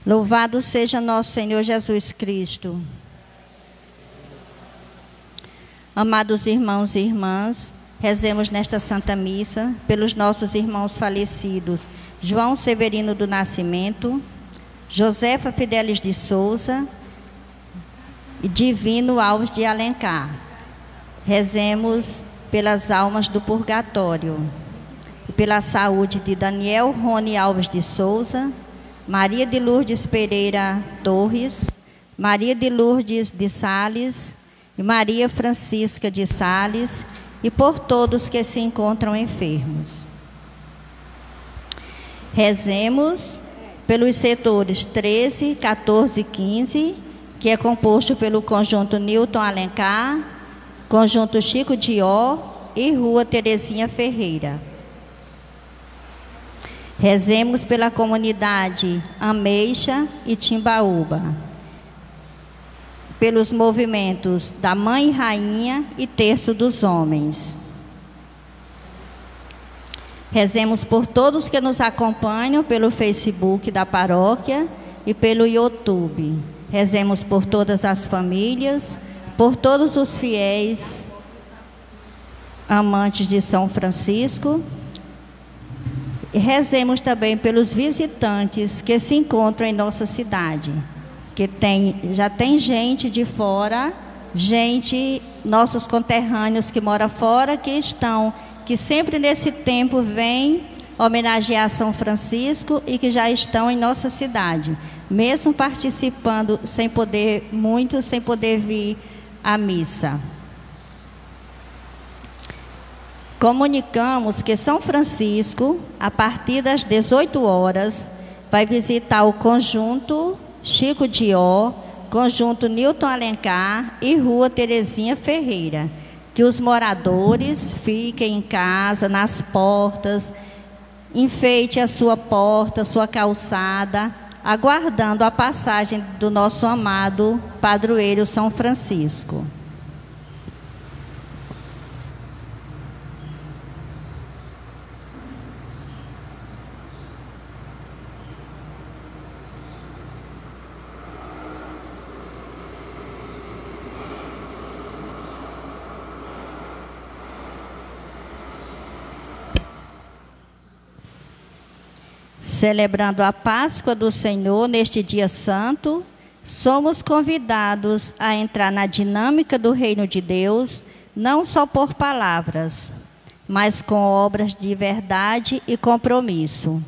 Louvado seja nosso Senhor Jesus Cristo. Amados irmãos e irmãs, rezemos nesta Santa Missa pelos nossos irmãos falecidos, João Severino do Nascimento, Josefa Fidelis de Souza e Divino Alves de Alencar. Rezemos pelas almas do purgatório e pela saúde de Daniel Rony Alves de Souza, Maria de Lourdes Pereira Torres, Maria de Lourdes de Sales e Maria Francisca de Sales, e por todos que se encontram enfermos. Rezemos pelos setores 13, 14 e 15, que é composto pelo conjunto Newton Alencar, conjunto Chico Dió e Rua Terezinha Ferreira. Rezemos pela comunidade Ameixa e Timbaúba, pelos movimentos da Mãe e Rainha e Terço dos Homens. Rezemos por todos que nos acompanham pelo Facebook da paróquia e pelo YouTube. Rezemos por todas as famílias, por todos os fiéis amantes de São Francisco. E rezemos também pelos visitantes que se encontram em nossa cidade, que já tem gente de fora, nossos conterrâneos que moram fora, que sempre nesse tempo vêm homenagear São Francisco e que já estão em nossa cidade, mesmo participando sem poder vir à missa. Comunicamos que São Francisco, a partir das 18 horas, vai visitar o conjunto Chico Dió, conjunto Newton Alencar e Rua Terezinha Ferreira. Que os moradores fiquem em casa, nas portas, enfeite a sua porta, sua calçada, aguardando a passagem do nosso amado padroeiro São Francisco. Celebrando a Páscoa do Senhor neste dia santo, somos convidados a entrar na dinâmica do reino de Deus, não só por palavras, mas com obras de verdade e compromisso.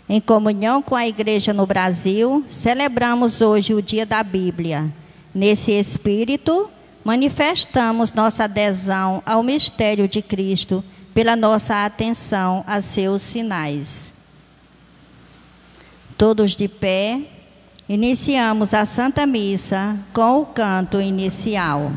Em comunhão com a Igreja no Brasil, celebramos hoje o Dia da Bíblia. Nesse espírito, manifestamos nossa adesão ao mistério de Cristo pela nossa atenção a seus sinais. Todos de pé, iniciamos a Santa Missa com o canto inicial.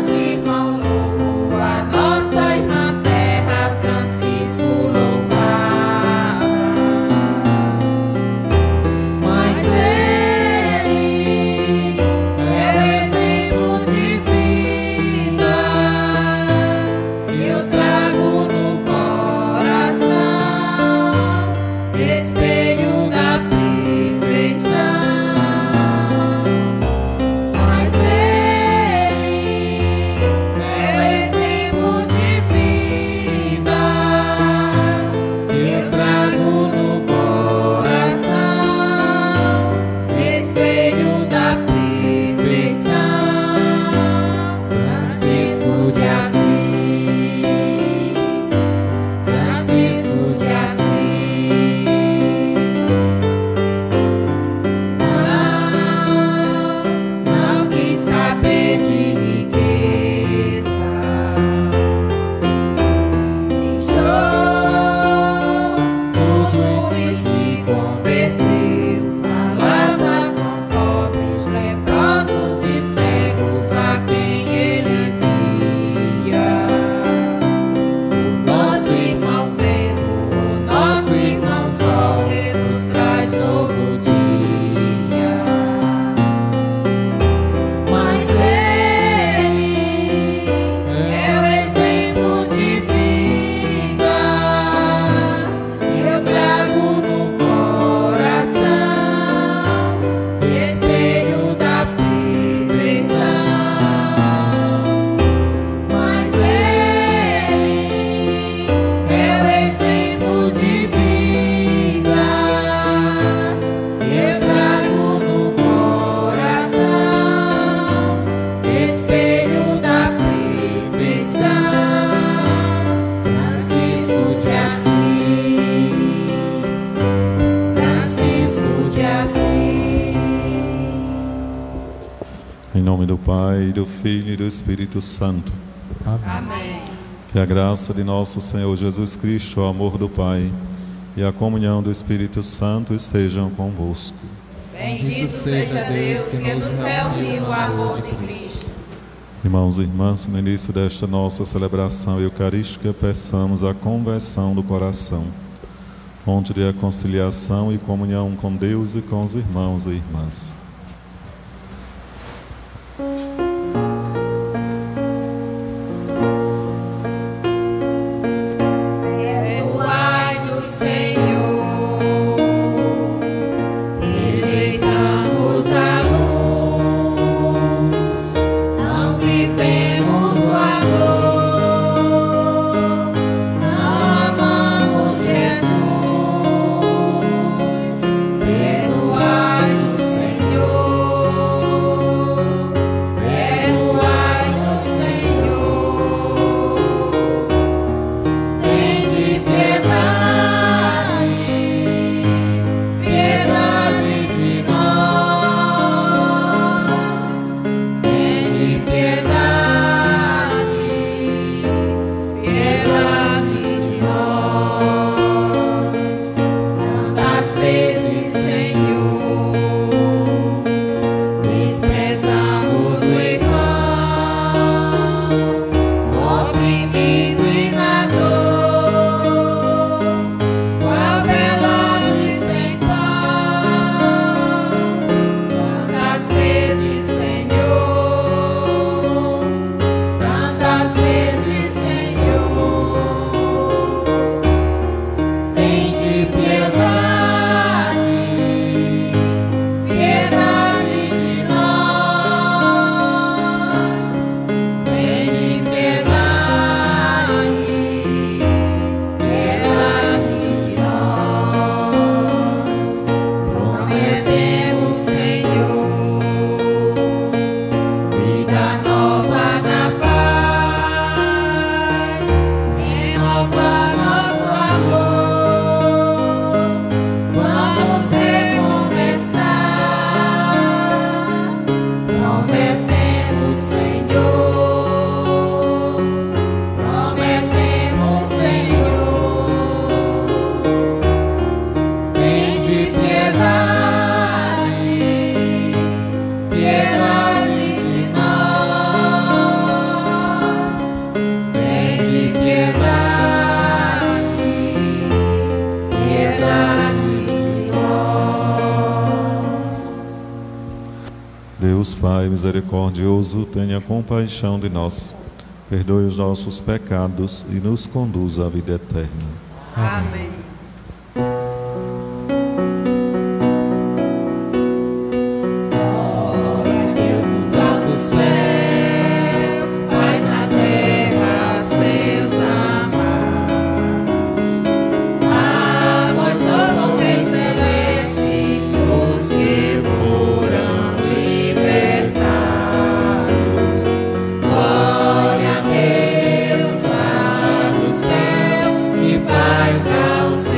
Irmão do Filho e do Espírito Santo. Amém. Que a graça de nosso Senhor Jesus Cristo, o amor do Pai e a comunhão do Espírito Santo estejam convosco. Bendito seja Deus que nos reuniu no amor de Cristo. Irmãos e irmãs, no início desta nossa celebração eucarística, peçamos a conversão do coração, fonte de reconciliação e comunhão com Deus e com os irmãos e irmãs. Deus Pai misericordioso, tenha compaixão de nós, perdoe os nossos pecados e nos conduza à vida eterna. Amém. Glória a Deus lá no céu e paz aos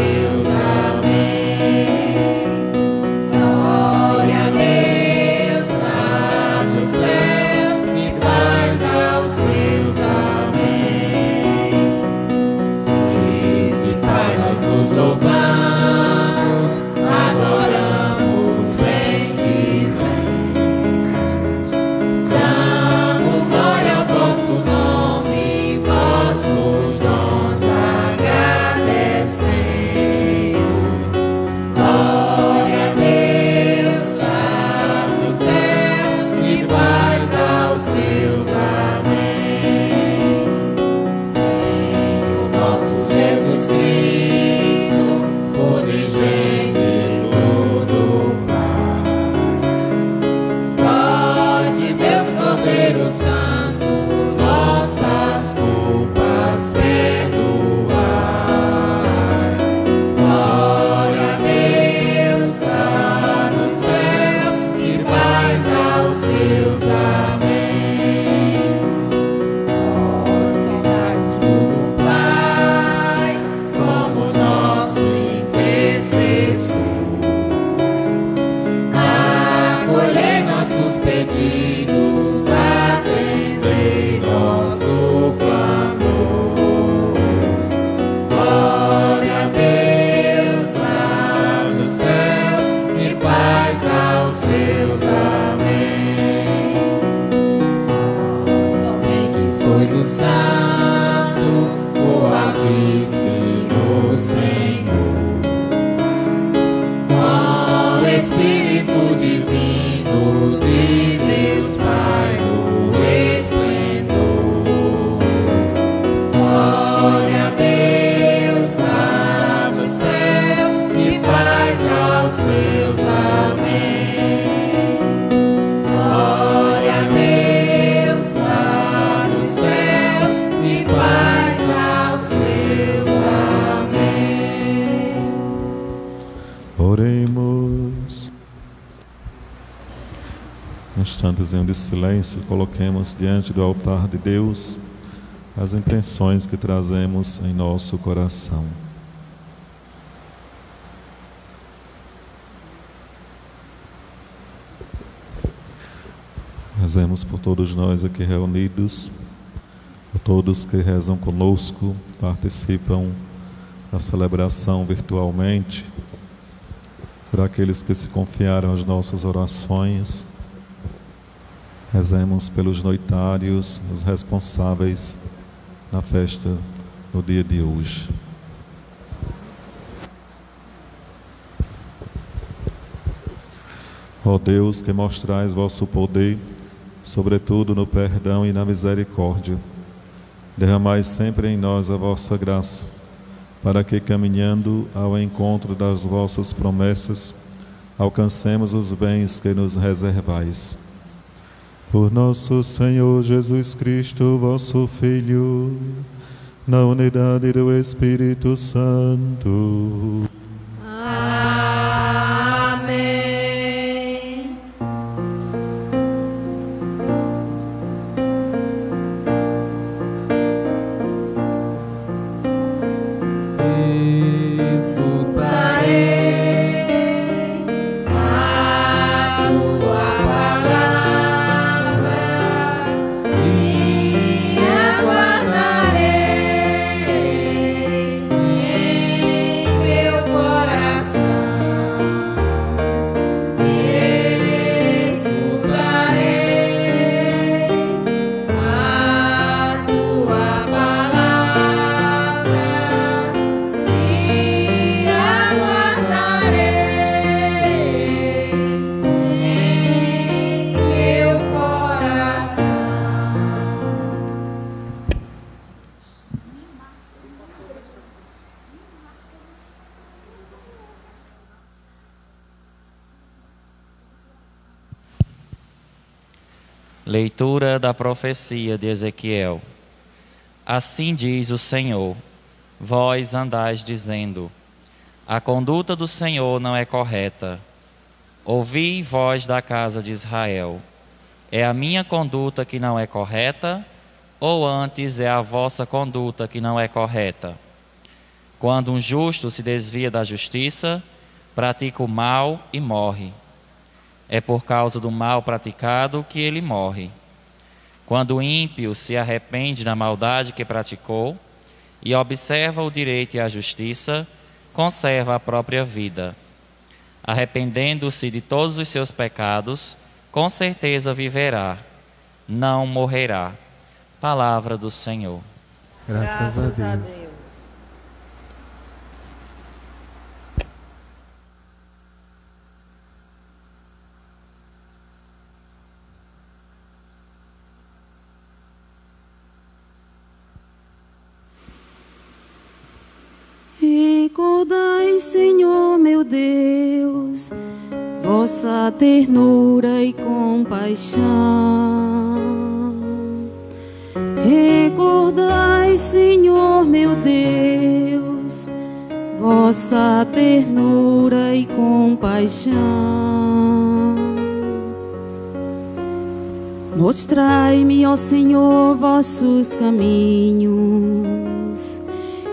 Espírito Santo, o Altíssimo Senhor. Ó Espírito Divino de Deus Pai do esplendor, glória a Deus lá nos céus e paz aos seus. Amém. Glória a Deus lá nos céus e paz aos seus. Amém. Oremos. Um instantezinho de silêncio, coloquemos diante do altar de Deus as intenções que trazemos em nosso coração. Rezemos por todos nós aqui reunidos, por todos que rezam conosco, participam da celebração virtualmente, por aqueles que se confiaram às nossas orações. Rezemos pelos noitários, os responsáveis na festa no dia de hoje. Ó Deus, que mostrais vosso poder, sobretudo no perdão e na misericórdia, derramai sempre em nós a vossa graça, para que, caminhando ao encontro das vossas promessas, alcancemos os bens que nos reservais. Por nosso Senhor Jesus Cristo, vosso Filho, na unidade do Espírito Santo. Amém. Escutarei a tua palavra e aguardarei em meu coração. Escutarei a tua palavra e aguardarei em meu coração. Leitura da profecia de Ezequiel. Assim diz o Senhor: vós andais dizendo, a conduta do Senhor não é correta. Ouvi, vós da casa de Israel: é a minha conduta que não é correta, ou antes é a vossa conduta que não é correta? Quando um justo se desvia da justiça, pratica o mal e morre. É por causa do mal praticado que ele morre. Quando o ímpio se arrepende da maldade que praticou e observa o direito e a justiça, conserva a própria vida. Arrependendo-se de todos os seus pecados, com certeza viverá, não morrerá. Palavra do Senhor. Graças a Deus. Recordai, Senhor meu Deus, vossa ternura e compaixão. Recordai, Senhor meu Deus, vossa ternura e compaixão. Mostrai-me, ó Senhor, vossos caminhos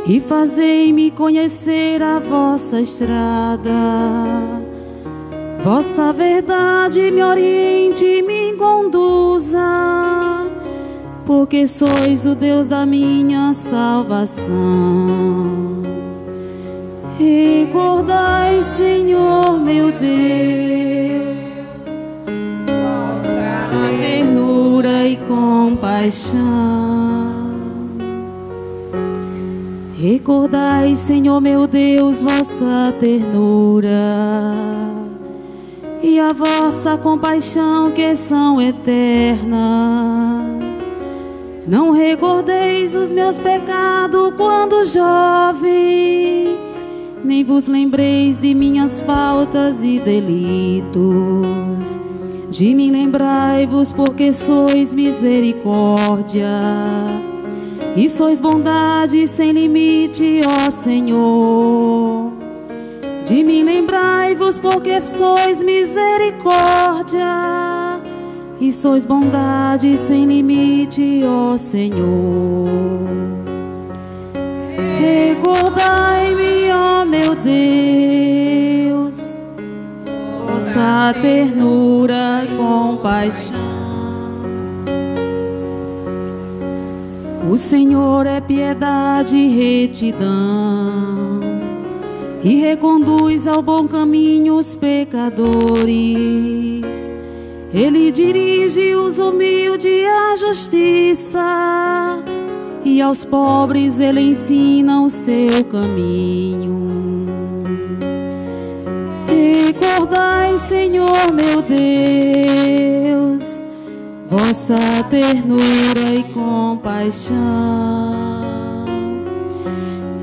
e fazei-me conhecer a vossa estrada. Vossa verdade me oriente e me conduza, porque sois o Deus da minha salvação. Recordai, Senhor meu Deus, vossa ternura e compaixão. Recordai, Senhor meu Deus, vossa ternura e a vossa compaixão, que são eternas. Não recordeis os meus pecados quando jovem, nem vos lembreis de minhas faltas e delitos. De mim lembrai-vos, porque sois misericórdia e sois bondade sem limite, ó Senhor. De mim lembrai-vos, porque sois misericórdia e sois bondade sem limite, ó Senhor. Recordai-me, ó meu Deus, vossa ternura e compaixão. O Senhor é piedade e retidão, e reconduz ao bom caminho os pecadores. Ele dirige os humildes à justiça, e aos pobres ele ensina o seu caminho. Recordai, Senhor meu Deus, vossa ternura e compaixão.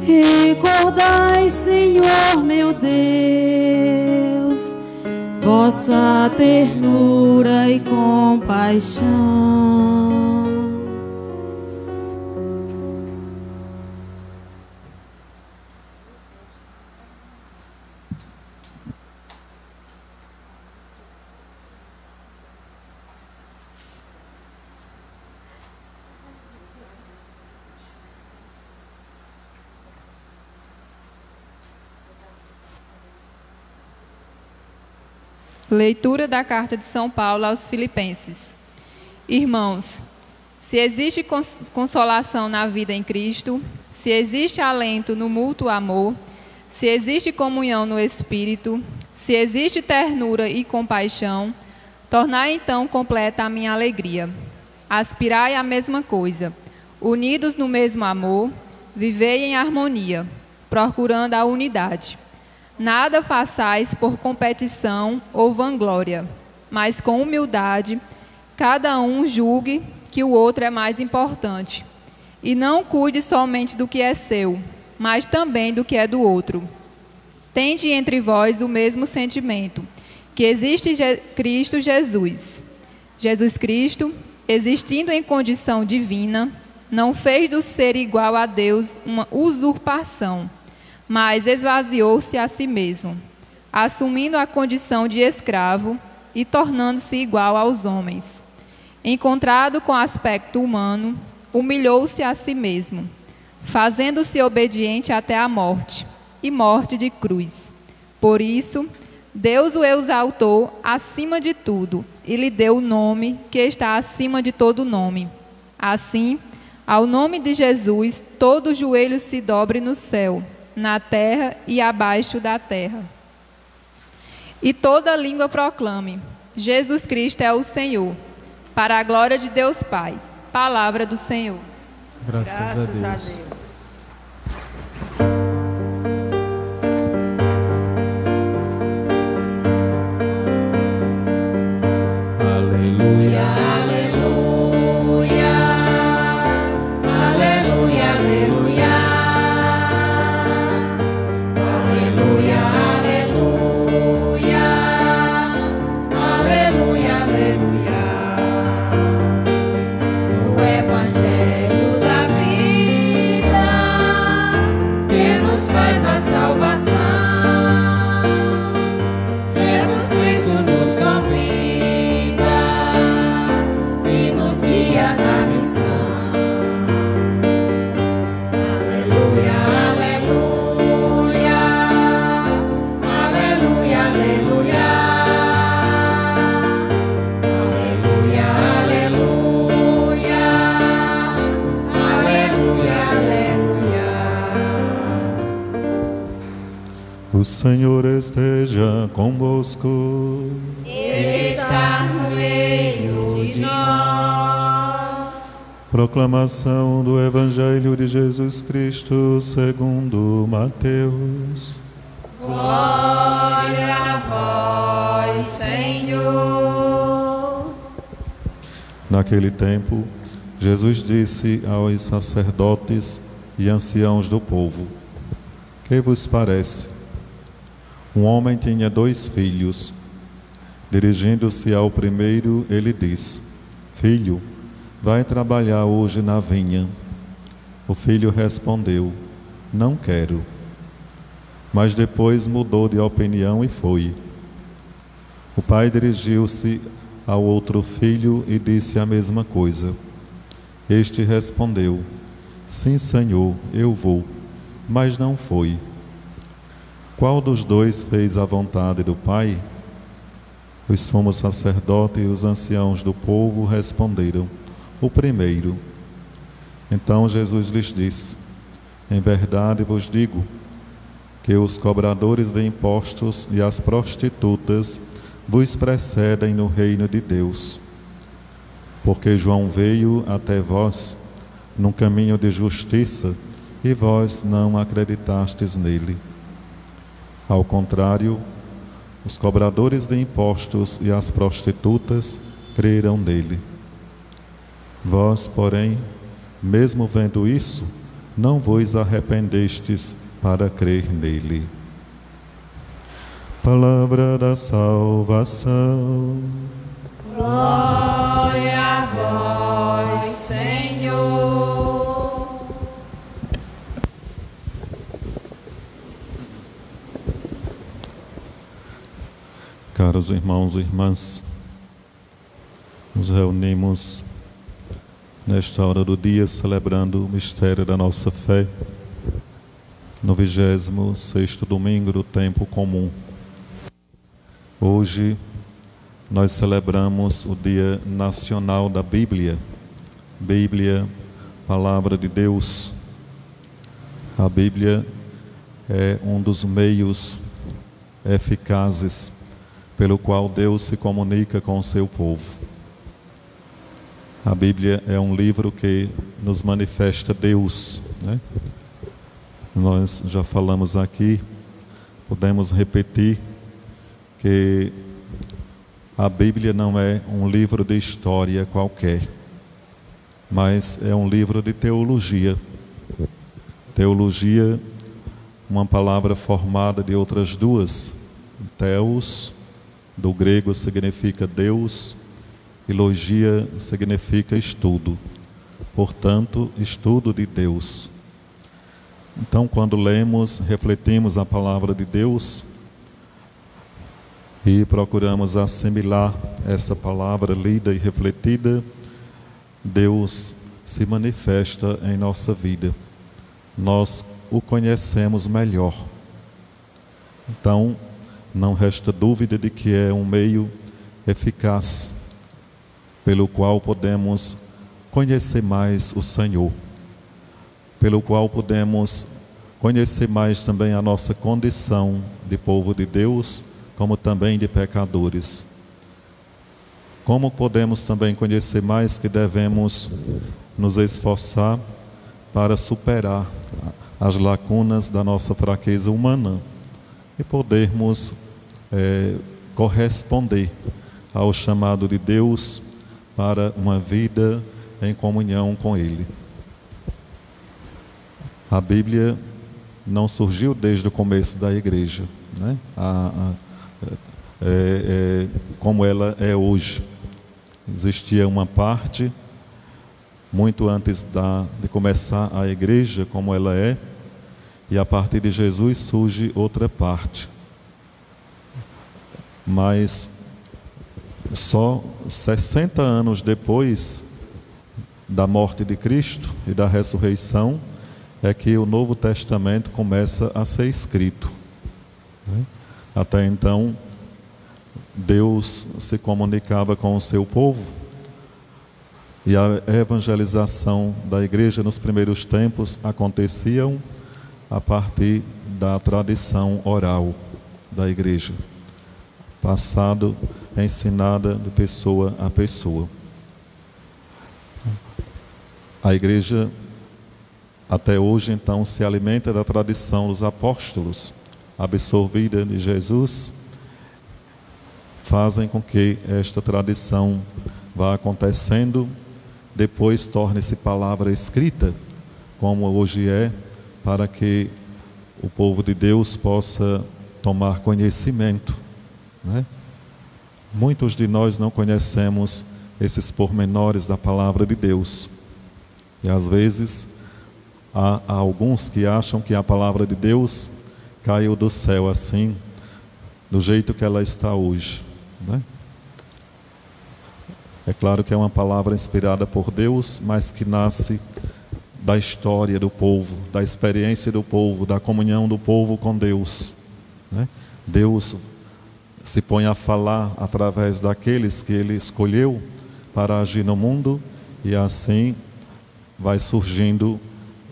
Recordai, Senhor meu Deus, vossa ternura e compaixão. Leitura da Carta de São Paulo aos Filipenses. Irmãos, se existe consolação na vida em Cristo, se existe alento no mútuo amor, se existe comunhão no Espírito, se existe ternura e compaixão, tornai então completa a minha alegria. Aspirai à mesma coisa, unidos no mesmo amor, vivei em harmonia, procurando a unidade. Nada façais por competição ou vanglória, mas com humildade, cada um julgue que o outro é mais importante. E não cuide somente do que é seu, mas também do que é do outro. Tende entre vós o mesmo sentimento, que existe Cristo Jesus. Jesus Cristo, existindo em condição divina, não fez do ser igual a Deus uma usurpação, mas esvaziou-se a si mesmo, assumindo a condição de escravo e tornando-se igual aos homens. Encontrado com aspecto humano, humilhou-se a si mesmo, fazendo-se obediente até a morte, e morte de cruz. Por isso, Deus o exaltou acima de tudo, e lhe deu o nome que está acima de todo nome. Assim, ao nome de Jesus, todo joelho se dobre no céu, na terra e abaixo da terra. E toda língua proclame: Jesus Cristo é o Senhor, para a glória de Deus Pai. Palavra do Senhor. Graças a Deus. Aleluia. O Senhor esteja convosco. Ele está no meio de nós. Proclamação do Evangelho de Jesus Cristo segundo Mateus. Glória a vós, Senhor. Naquele tempo, Jesus disse aos sacerdotes e anciãos do povo: Que vos parece? Um homem tinha 2 filhos. Dirigindo-se ao primeiro, ele disse: Filho, vai trabalhar hoje na vinha. O filho respondeu: Não quero. Mas depois mudou de opinião e foi. O pai dirigiu-se ao outro filho e disse a mesma coisa. Este respondeu: Sim, Senhor, eu vou. Mas não foi. Qual dos 2 fez a vontade do pai? Os sumos sacerdotes e os anciãos do povo responderam: O primeiro. Então Jesus lhes disse: Em verdade vos digo que os cobradores de impostos e as prostitutas vos precedem no reino de Deus. Porque João veio até vós num caminho de justiça e vós não acreditastes nele. Ao contrário, os cobradores de impostos e as prostitutas creram nele. Vós, porém, mesmo vendo isso, não vos arrependestes para crer nele. Palavra da salvação. Glória a vós, Senhor. Caros irmãos e irmãs, nos reunimos nesta hora do dia celebrando o mistério da nossa fé, no 26º domingo do tempo comum. Hoje nós celebramos o Dia Nacional da Bíblia. Bíblia, Palavra de Deus. A Bíblia é um dos meios eficazes pelo qual Deus se comunica com o seu povo. A Bíblia é um livro que nos manifesta Deus, né? Nós já falamos aqui, podemos repetir que a Bíblia não é um livro de história qualquer, mas é um livro de teologia. Teologia, uma palavra formada de outras 2. Theos, do grego, significa Deus, e logia significa estudo. Portanto, estudo de Deus. Então, quando lemos, refletimos a palavra de Deus e procuramos assimilar essa palavra lida e refletida, Deus se manifesta em nossa vida. Nós o conhecemos melhor. Então, não resta dúvida de que é um meio eficaz pelo qual podemos conhecer mais o Senhor, pelo qual podemos conhecer mais também a nossa condição de povo de Deus, como também de pecadores. Como podemos também conhecer mais que devemos nos esforçar para superar as lacunas da nossa fraqueza humana e podermos corresponder ao chamado de Deus para uma vida em comunhão com Ele. A Bíblia não surgiu desde o começo da igreja, né? Como ela é hoje. Existia uma parte, muito antes de começar a igreja como ela é, e a partir de Jesus surge outra parte. Mas só 60 anos depois da morte de Cristo e da ressurreição é que o Novo Testamento começa a ser escrito. Até então, Deus se comunicava com o seu povo e a evangelização da igreja nos primeiros tempos aconteciam a partir da tradição oral da igreja, passado, ensinada de pessoa a pessoa. A igreja até hoje então se alimenta da tradição dos apóstolos, absorvida de Jesus, fazem com que esta tradição vá acontecendo, depois torne-se palavra escrita, como hoje é, para que o povo de Deus possa tomar conhecimento, né? Muitos de nós não conhecemos esses pormenores da palavra de Deus. E às vezes há alguns que acham que a palavra de Deus caiu do céu assim, do jeito que ela está hoje, né? É claro que é uma palavra inspirada por Deus, mas que nasce da história do povo, da experiência do povo, da comunhão do povo com Deus, né? Deus se põe a falar através daqueles que Ele escolheu para agir no mundo, e assim vai surgindo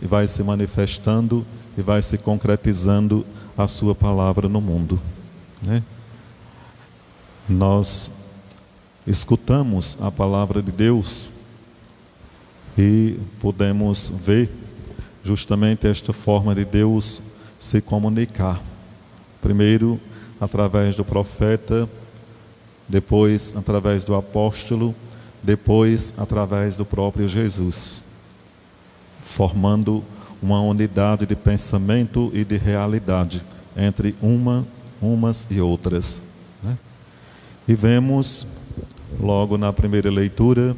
e vai se manifestando e vai se concretizando a sua palavra no mundo, né? Nós escutamos a palavra de Deus e podemos ver justamente esta forma de Deus se comunicar. Primeiro, através do profeta, depois através do apóstolo, depois através do próprio Jesus, formando uma unidade de pensamento e de realidade entre umas e outras, né? E vemos logo na primeira leitura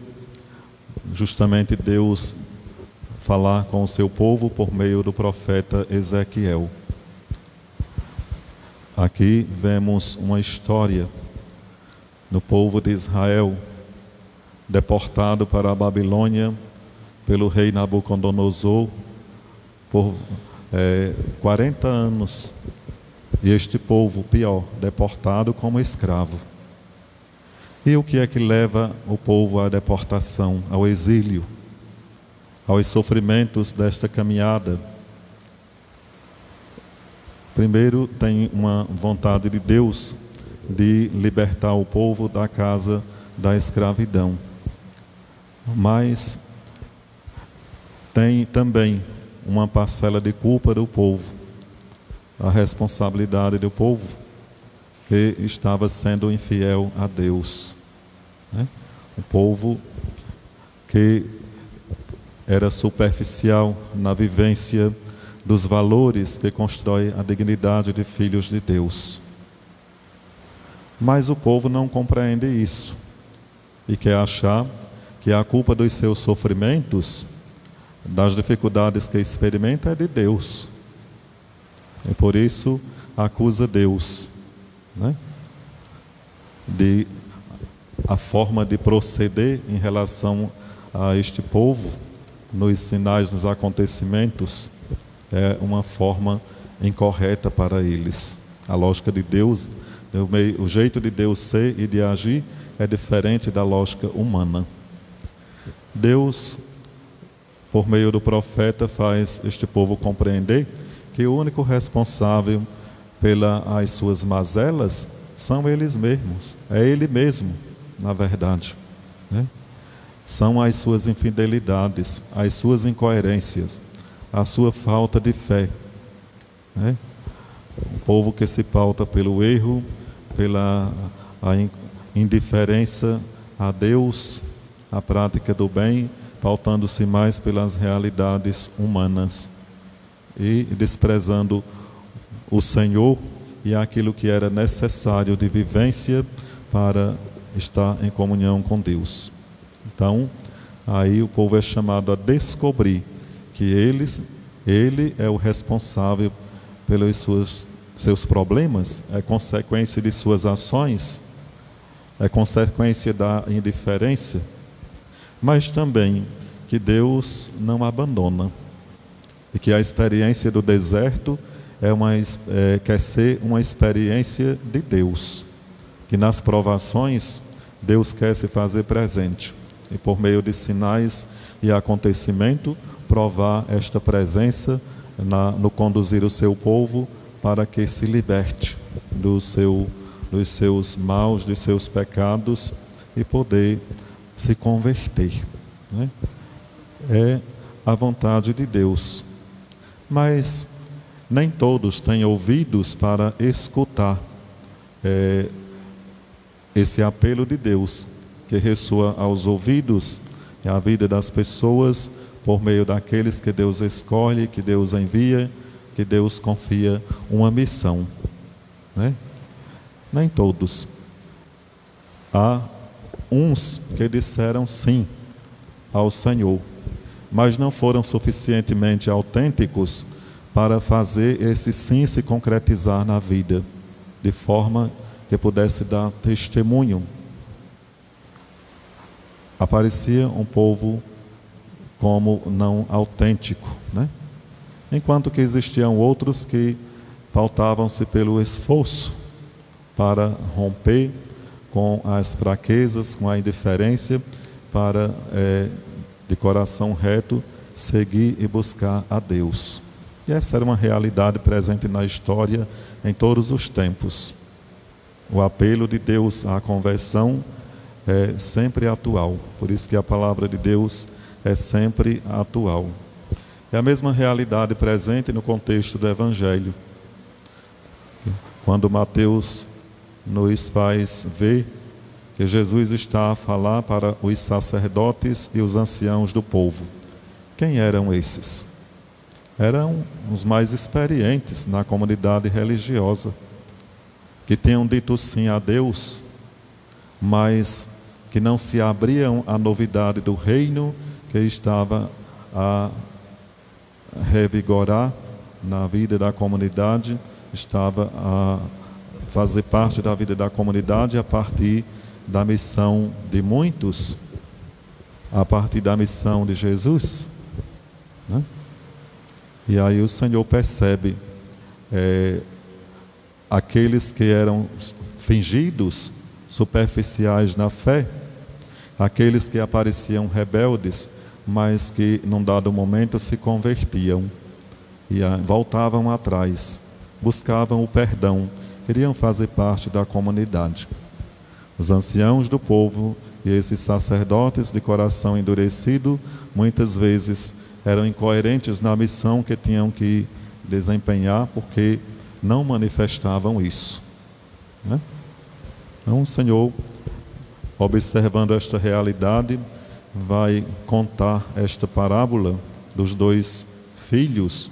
justamente Deus falar com o seu povo por meio do profeta Ezequiel. Aqui vemos uma história do povo de Israel deportado para a Babilônia pelo rei Nabucodonosor por 40 anos. E este povo, pior, deportado como escravo. E o que é que leva o povo à deportação, ao exílio, aos sofrimentos desta caminhada? Primeiro, tem uma vontade de Deus de libertar o povo da casa da escravidão. Mas tem também uma parcela de culpa do povo, a responsabilidade do povo que estava sendo infiel a Deus, né? O povo que era superficial na vivência dos valores que constrói a dignidade de filhos de Deus. Mas o povo não compreende isso e quer achar que a culpa dos seus sofrimentos, das dificuldades que experimenta, é de Deus. E por isso acusa Deus, né? De a forma de proceder em relação a este povo, nos sinais, nos acontecimentos, é uma forma incorreta para eles. A lógica de Deus, o jeito de Deus ser e de agir é diferente da lógica humana. Deus, por meio do profeta, faz este povo compreender que o único responsável pelas suas mazelas são eles mesmos. É Ele mesmo, na verdade, né? São as suas infidelidades, as suas incoerências, a sua falta de fé, né? O povo que se pauta pelo erro, pela indiferença a Deus, a prática do bem, pautando-se mais pelas realidades humanas e desprezando o Senhor e aquilo que era necessário de vivência para estar em comunhão com Deus. Então, aí o povo é chamado a descobrir que ele é o responsável pelos seus problemas, é consequência de suas ações, é consequência da indiferença, mas também que Deus não abandona e que a experiência do deserto quer ser uma experiência de Deus, que nas provações Deus quer se fazer presente e por meio de sinais e acontecimento provar esta presença no conduzir o seu povo para que se liberte dos seus maus, dos seus pecados e poder se converter, né? é a vontade de Deus. Mas nem todos têm ouvidos para escutar esse apelo de Deus, que ressoa aos ouvidos e à vida das pessoas por meio daqueles que Deus escolhe, que Deus envia, que Deus confia uma missão, né? Nem todos. Há uns que disseram sim ao Senhor, mas não foram suficientemente autênticos para fazer esse sim se concretizar na vida, de forma que pudesse dar testemunho. Aparecia um povo como não autêntico, né? Enquanto que existiam outros que pautavam-se pelo esforço para romper com as fraquezas, com a indiferença, para, de coração reto, seguir e buscar a Deus. E essa era uma realidade presente na história em todos os tempos. O apelo de Deus à conversão é sempre atual, por isso que a palavra de Deus é sempre atual. É a mesma realidade presente no contexto do Evangelho. Quando Mateus nos faz ver que Jesus está a falar para os sacerdotes e os anciãos do povo. Quem eram esses? Eram os mais experientes na comunidade religiosa, que tinham dito sim a Deus, mas que não se abriam à novidade do reino que estava a revigorar na vida da comunidade, estava a fazer parte da vida da comunidade a partir da missão de muitos, a partir da missão de Jesus, né? E aí o Senhor percebe aqueles que eram fingidos, superficiais na fé, aqueles que apareciam rebeldes, mas que num dado momento se convertiam e voltavam atrás, buscavam o perdão, queriam fazer parte da comunidade. Os anciãos do povo e esses sacerdotes de coração endurecido, muitas vezes eram incoerentes na missão que tinham que desempenhar, porque não manifestavam isso, né? Então o Senhor, observando esta realidade, vai contar esta parábola dos 2 filhos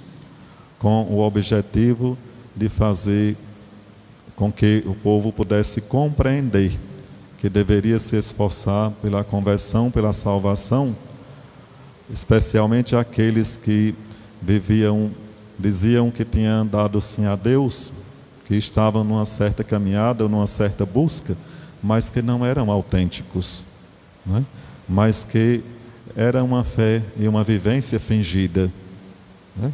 com o objetivo de fazer com que o povo pudesse compreender que deveria se esforçar pela conversão, pela salvação, especialmente aqueles que diziam que tinham dado sim a Deus, que estavam numa certa caminhada, numa certa busca, mas que não eram autênticos, né? Mas que era uma fé e uma vivência fingida, né?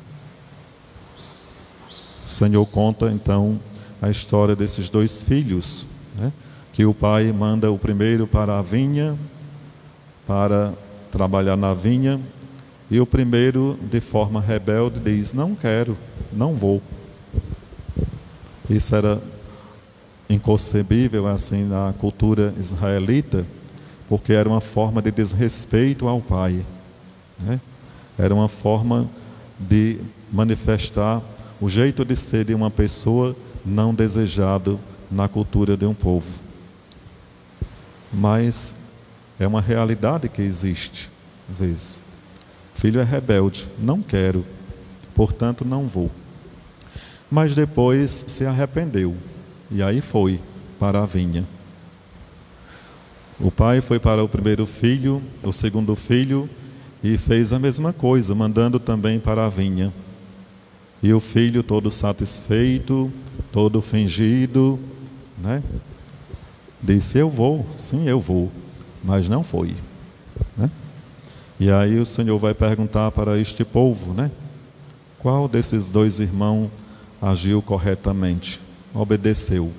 O Senhor conta então a história desses 2 filhos, né? Que o pai manda o primeiro para a vinha, para trabalhar na vinha, e o primeiro, de forma rebelde, diz: não quero, não vou. Isso era inconcebível assim na cultura israelita, porque era uma forma de desrespeito ao pai, né? Era uma forma de manifestar o jeito de ser de uma pessoa não desejado na cultura de um povo. Mas é uma realidade que existe, às vezes. O filho é rebelde, não quero, portanto não vou. Mas depois se arrependeu, e aí foi para a vinha. O pai foi para o primeiro filho, o segundo filho, e fez a mesma coisa, mandando também para a vinha. E o filho, todo satisfeito, todo fingido, né? Disse: eu vou, sim, eu vou, mas não foi, né? E aí o Senhor vai perguntar para este povo, né? Qual desses 2 irmãos agiu corretamente, obedeceu?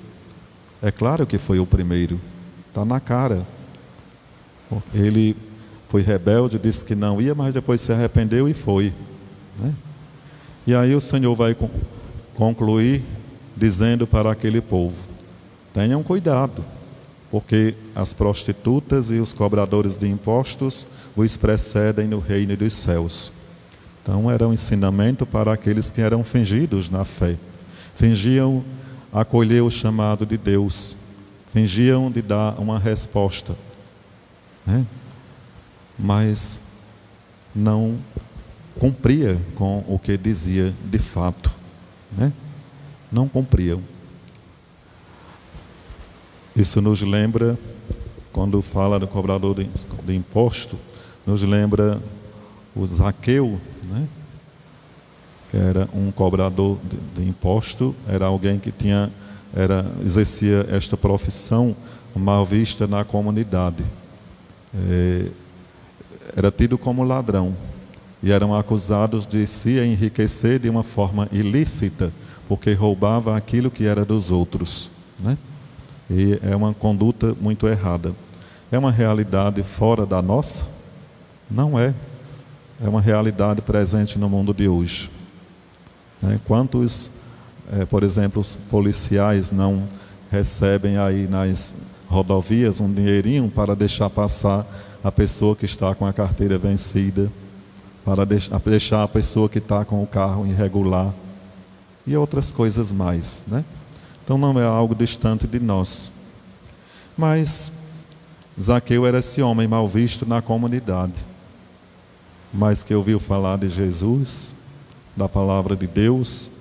É claro que foi o primeiro, está na cara. Ele foi rebelde, disse que não ia, mas depois se arrependeu e foi, né? E aí o Senhor vai concluir dizendo para aquele povo: tenham cuidado, porque as prostitutas e os cobradores de impostos os precedem no reino dos céus. Então era um ensinamento para aqueles que eram fingidos na fé. Fingiam acolher o chamado de Deus, fingiam de dar uma resposta, né? Mas não cumpria com o que dizia de fato, né? Não cumpriam. Isso nos lembra, quando fala do cobrador de imposto, nos lembra o Zaqueu, né? Que era um cobrador de imposto, era alguém que exercia esta profissão mal vista na comunidade. Era tido como ladrão e eram acusados de se enriquecer de uma forma ilícita, porque roubava aquilo que era dos outros, né? E é uma conduta muito errada. É uma realidade fora da nossa? Não é. É uma realidade presente no mundo de hoje. Quantos, por exemplo, os policiais não recebem aí nas rodovias um dinheirinho para deixar passar a pessoa que está com a carteira vencida, para deixar a pessoa que está com o carro irregular e outras coisas mais, né? Então não é algo distante de nós. Mas Zaqueu era esse homem mal visto na comunidade, mas que ouviu falar de Jesus, da palavra de Deus.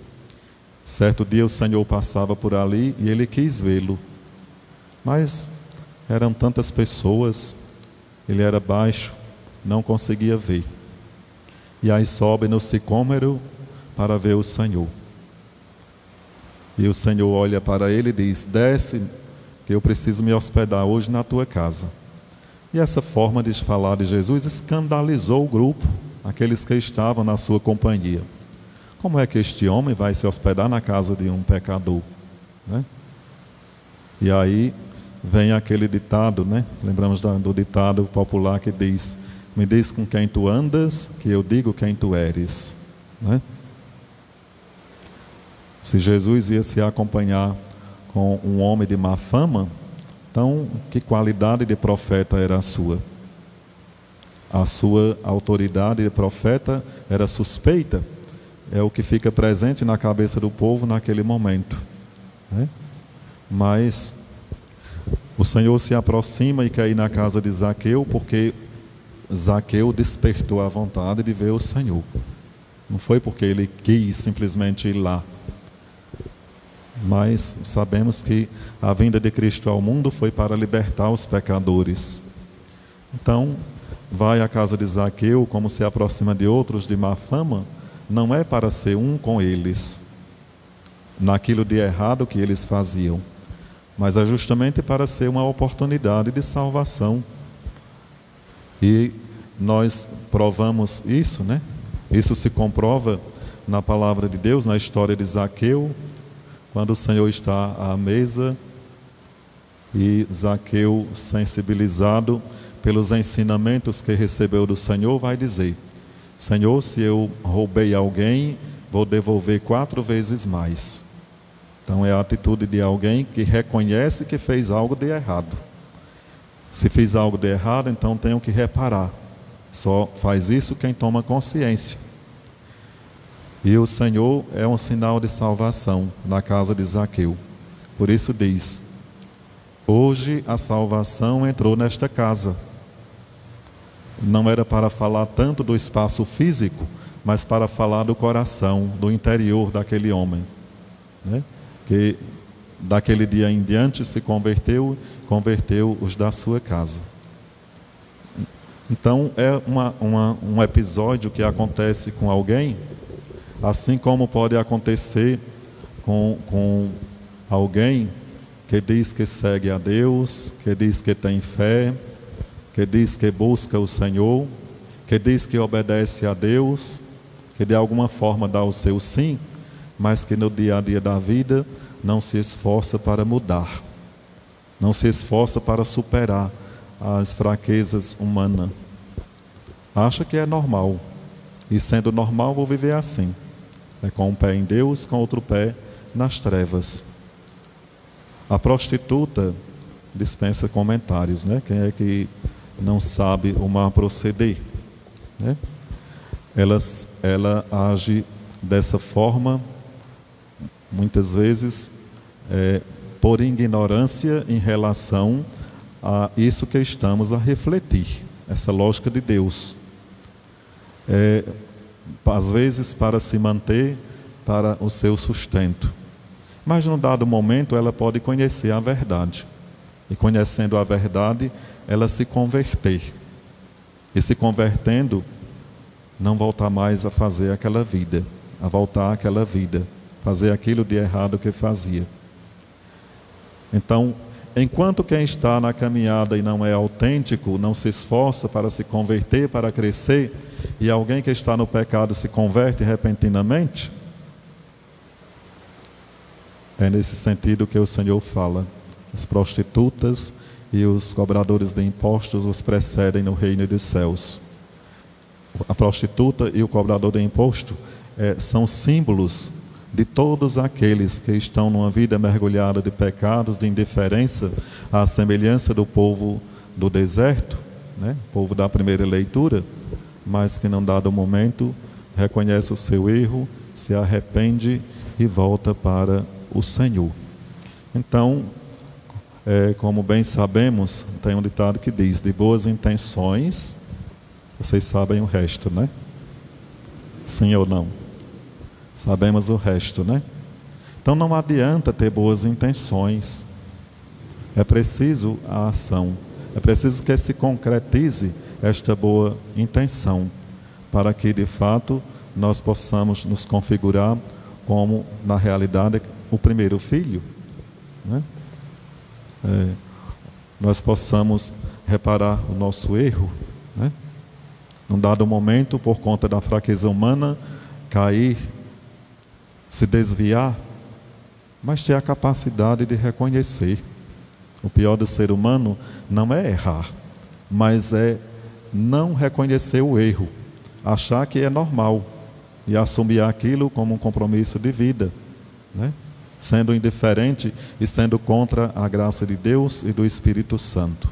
Certo dia o Senhor passava por ali e ele quis vê-lo, mas eram tantas pessoas, ele era baixo, não conseguia ver. E aí sobe no sicômoro para ver o Senhor. E o Senhor olha para ele e diz: desce, que eu preciso me hospedar hoje na tua casa. E essa forma de falar de Jesus escandalizou o grupo, aqueles que estavam na sua companhia. Como é que este homem vai se hospedar na casa de um pecador, né? E aí vem aquele ditado, né? Lembramos do ditado popular que diz: me diz com quem tu andas, que eu digo quem tu eres, né? Se Jesus ia se acompanhar com um homem de má fama, então que qualidade de profeta era a sua? A sua autoridade de profeta era suspeita. É o que fica presente na cabeça do povo naquele momento, né? Mas o Senhor se aproxima e quer ir na casa de Zaqueu, porque Zaqueu despertou a vontade de ver o Senhor. Não foi porque ele quis simplesmente ir lá. Mas sabemos que a vinda de Cristo ao mundo foi para libertar os pecadores. Então, vai à casa de Zaqueu, como se aproxima de outros de má fama, não é para ser um com eles, naquilo de errado que eles faziam, mas é justamente para ser uma oportunidade de salvação. E nós provamos isso, né? Isso se comprova na palavra de Deus, na história de Zaqueu, quando o Senhor está à mesa e Zaqueu, sensibilizado pelos ensinamentos que recebeu do Senhor, vai dizer: Senhor, se eu roubei alguém, vou devolver 4 vezes mais. Então é a atitude de alguém que reconhece que fez algo de errado. Se fiz algo de errado, então tenho que reparar. Só faz isso quem toma consciência. E o Senhor é um sinal de salvação na casa de Zaqueu. Por isso diz: hoje a salvação entrou nesta casa. Não era para falar tanto do espaço físico, mas para falar do coração, do interior daquele homem, né? Que daquele dia em diante se converteu os da sua casa. Então é um episódio que acontece com alguém, assim como pode acontecer com alguém que diz que segue a Deus, que diz que tem fé, que diz que busca o Senhor, que diz que obedece a Deus, que de alguma forma dá o seu sim, mas que no dia a dia da vida não se esforça para mudar, não se esforça para superar as fraquezas humanas. Acha que é normal, e sendo normal vou viver assim, com um pé em Deus, com outro pé nas trevas. A prostituta dispensa comentários, né? Quem é que não sabe o mal proceder, né? Ela age dessa forma, muitas vezes, por ignorância em relação a isso que estamos a refletir, essa lógica de Deus. Às vezes para se manter, para o seu sustento. Mas num dado momento ela pode conhecer a verdade. E conhecendo a verdade, ela se converter. E se convertendo, não voltar mais a fazer aquela vida, a voltar àquela vida, fazer aquilo de errado que fazia. Então, enquanto quem está na caminhada e não é autêntico, não se esforça para se converter, para crescer, e alguém que está no pecado se converte repentinamente, é nesse sentido que o Senhor fala. As prostitutas e os cobradores de impostos os precedem no reino dos céus. A prostituta e o cobrador de imposto são símbolos de todos aqueles que estão numa vida mergulhada de pecados, de indiferença, à semelhança do povo do deserto, né? O povo da primeira leitura, mas que, num dado momento, reconhece o seu erro, se arrepende e volta para o Senhor. Então, como bem sabemos, tem um ditado que diz: de boas intenções, vocês sabem o resto, né? Sim ou não? Sabemos o resto, né? Então não adianta ter boas intenções. É preciso a ação. É preciso que se concretize esta boa intenção, para que de fato nós possamos nos configurar como, na realidade, o primeiro filho, né? Nós possamos reparar o nosso erro, né? Num dado momento, por conta da fraqueza humana, cair, se desviar, mas ter a capacidade de reconhecer. O pior do ser humano não é errar, mas é não reconhecer o erro, achar que é normal e assumir aquilo como um compromisso de vida, né? Sendo indiferente e sendo contra a graça de Deus e do Espírito Santo.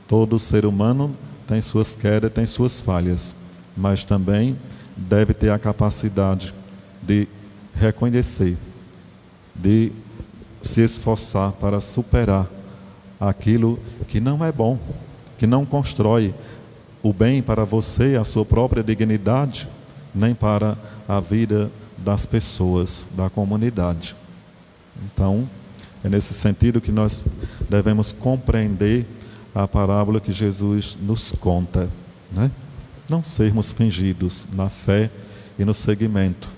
Todo ser humano tem suas quedas, tem suas falhas, mas também deve ter a capacidade de reconhecer, de se esforçar para superar aquilo que não é bom, que não constrói o bem para você, a sua própria dignidade, nem para a vida das pessoas, da comunidade. Então, é nesse sentido que nós devemos compreender a parábola que Jesus nos conta, né? Não sermos fingidos na fé e no seguimento,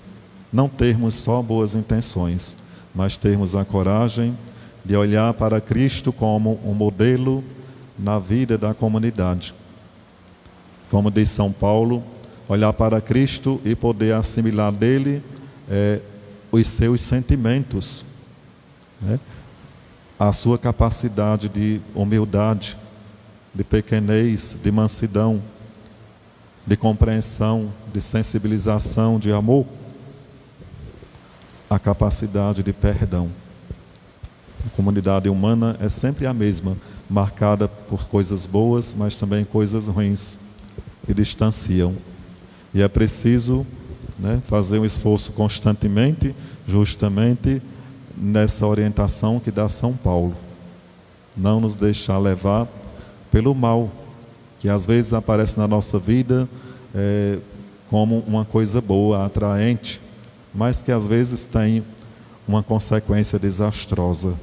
não termos só boas intenções, mas termos a coragem de olhar para Cristo como um modelo na vida da comunidade. Como diz São Paulo, olhar para Cristo e poder assimilar dele os seus sentimentos, né? A sua capacidade de humildade, de pequenez, de mansidão, de compreensão, de sensibilização, de amor, a capacidade de perdão. A comunidade humana é sempre a mesma, marcada por coisas boas, mas também coisas ruins, que distanciam. E é preciso, né, fazer um esforço constantemente, justamente nessa orientação que dá São Paulo. Não nos deixar levar pelo mal, que às vezes aparece na nossa vida como uma coisa boa, atraente, mas que às vezes tem uma consequência desastrosa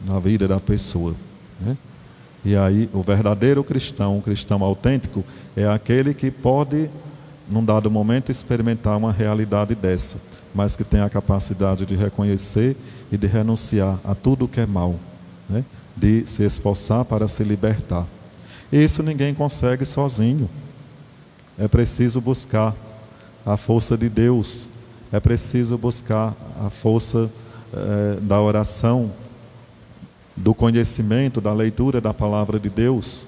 na vida da pessoa, né? E aí o verdadeiro cristão, um cristão autêntico, é aquele que pode, num dado momento, experimentar uma realidade dessa, mas que tem a capacidade de reconhecer e de renunciar a tudo que é mal, né? De se esforçar para se libertar. Isso ninguém consegue sozinho. É preciso buscar a força de Deus, é preciso buscar a força da oração, do conhecimento, da leitura da palavra de Deus.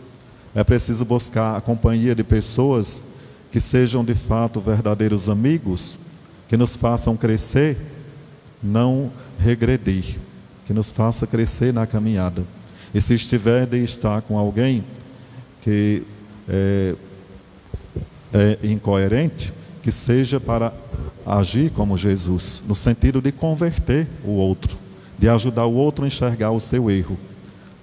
É preciso buscar a companhia de pessoas que sejam de fato verdadeiros amigos, que nos façam crescer, não regredir, que nos faça crescer na caminhada. E se estiver de estar com alguém que é incoerente, que seja para agir como Jesus, no sentido de converter o outro, de ajudar o outro a enxergar o seu erro.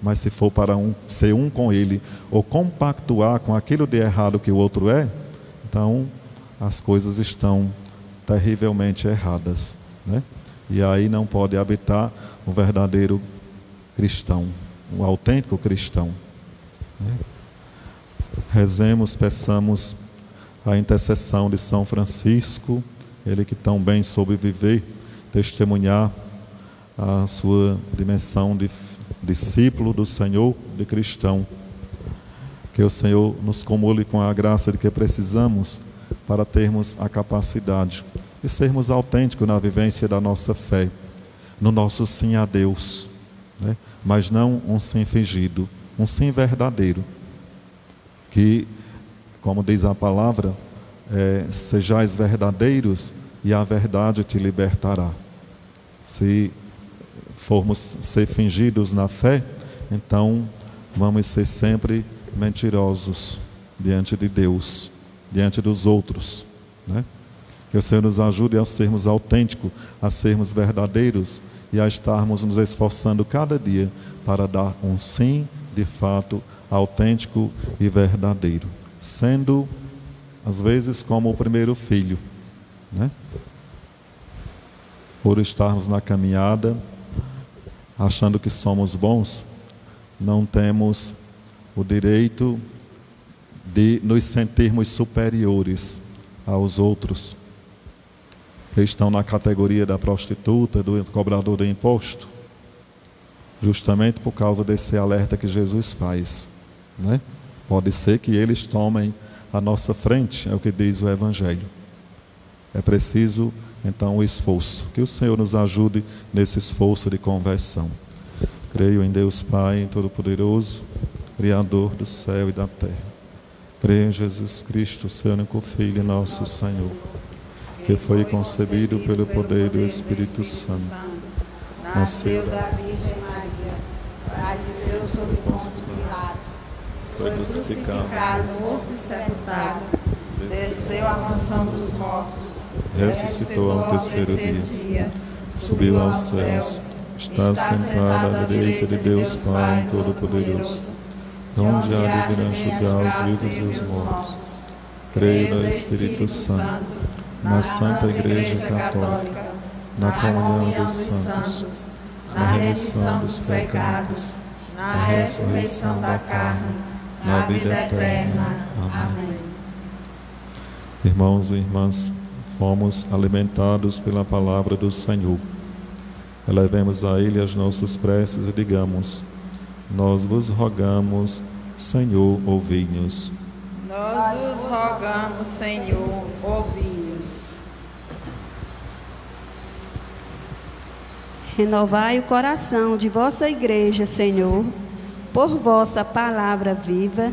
Mas se for para ser um com ele, ou compactuar com aquilo de errado que o outro é, então as coisas estão terrivelmente erradas, né? E aí não pode habitar o verdadeiro cristão, o autêntico cristão, né? Rezemos, peçamos a intercessão de São Francisco, ele que tão bem soube viver, testemunhar a sua dimensão de discípulo do Senhor, de cristão. Que o Senhor nos comule com a graça de que precisamos para termos a capacidade de sermos autênticos na vivência da nossa fé, no nosso sim a Deus, né? Mas não um sim fingido, um sim verdadeiro, que, como diz a palavra, sejais verdadeiros e a verdade te libertará. Se formos ser fingidos na fé, então vamos ser sempre mentirosos diante de Deus, diante dos outros, né? Que o Senhor nos ajude a sermos autênticos, a sermos verdadeiros e a estarmos nos esforçando cada dia para dar um sim, de fato, autêntico e verdadeiro, sendo às vezes como o primeiro filho, né? Por estarmos na caminhada achando que somos bons, não temos o direito de nos sentirmos superiores aos outros que estão na categoria da prostituta, do cobrador de imposto, justamente por causa desse alerta que Jesus faz, né? Pode ser que eles tomem a nossa frente, é o que diz o Evangelho. É preciso, então, o esforço. Que o Senhor nos ajude nesse esforço de conversão. Creio em Deus Pai Todo-Poderoso, Criador do céu e da terra. Creio em Jesus Cristo, seu único Filho, nosso Senhor, que foi concebido pelo poder do Espírito Santo. Nasceu da Virgem Maria, padeceu sob Pôncio Pilatos, foi crucificado, morto e sepultado, desceu à mansão dos mortos, ressuscitou ao terceiro dia, subiu aos céus, está sentado à direita de Deus Pai Todo-Poderoso, onde há de vir julgar os vivos e os mortos. Creio no Espírito Santo, na Santa Igreja Católica, na comunhão dos santos, na remissão dos pecados, na ressurreição da carne, na vida eterna. Amém. Irmãos e irmãs, fomos alimentados pela palavra do Senhor. Elevemos a Ele as nossas preces e digamos: nós vos rogamos, Senhor, ouvi-nos. Nós vos rogamos, Senhor, ouvi-nos. Renovai o coração de vossa igreja, Senhor, por vossa palavra viva,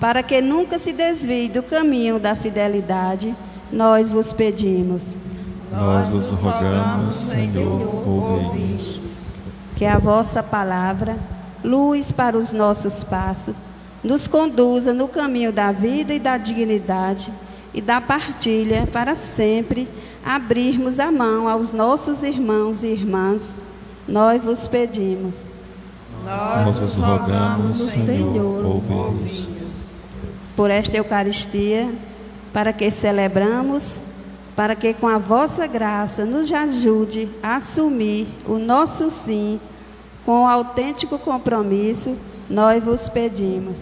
para que nunca se desvie do caminho da fidelidade, nós vos pedimos. Nós vos rogamos, Senhor, ouvi-nos. Que a vossa palavra, luz para os nossos passos, nos conduza no caminho da vida e da dignidade e da partilha para sempre abrirmos a mão aos nossos irmãos e irmãs, nós vos pedimos. Nós vos rogamos, Senhor, ouvi-nos. Por esta Eucaristia, para que celebramos, para que com a vossa graça nos ajude a assumir o nosso sim com o autêntico compromisso, nós vos pedimos.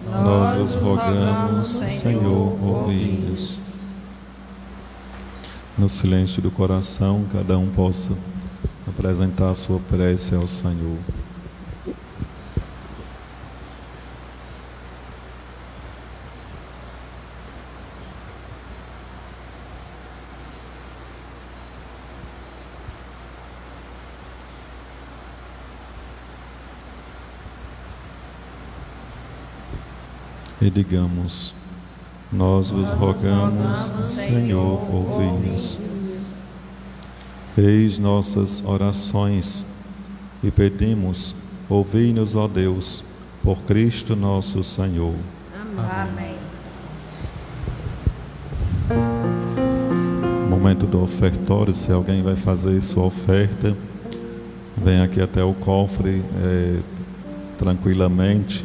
Nós vos rogamos, Senhor, ouvi-nos. No silêncio do coração, cada um possa apresentar a sua prece ao Senhor. E digamos: nós vos rogamos, Senhor, ouvi-nos. Eis nossas orações e pedimos, ouvi-nos, ó Deus, por Cristo nosso Senhor. Amém. Momento do ofertório, se alguém vai fazer sua oferta, vem aqui até o cofre tranquilamente,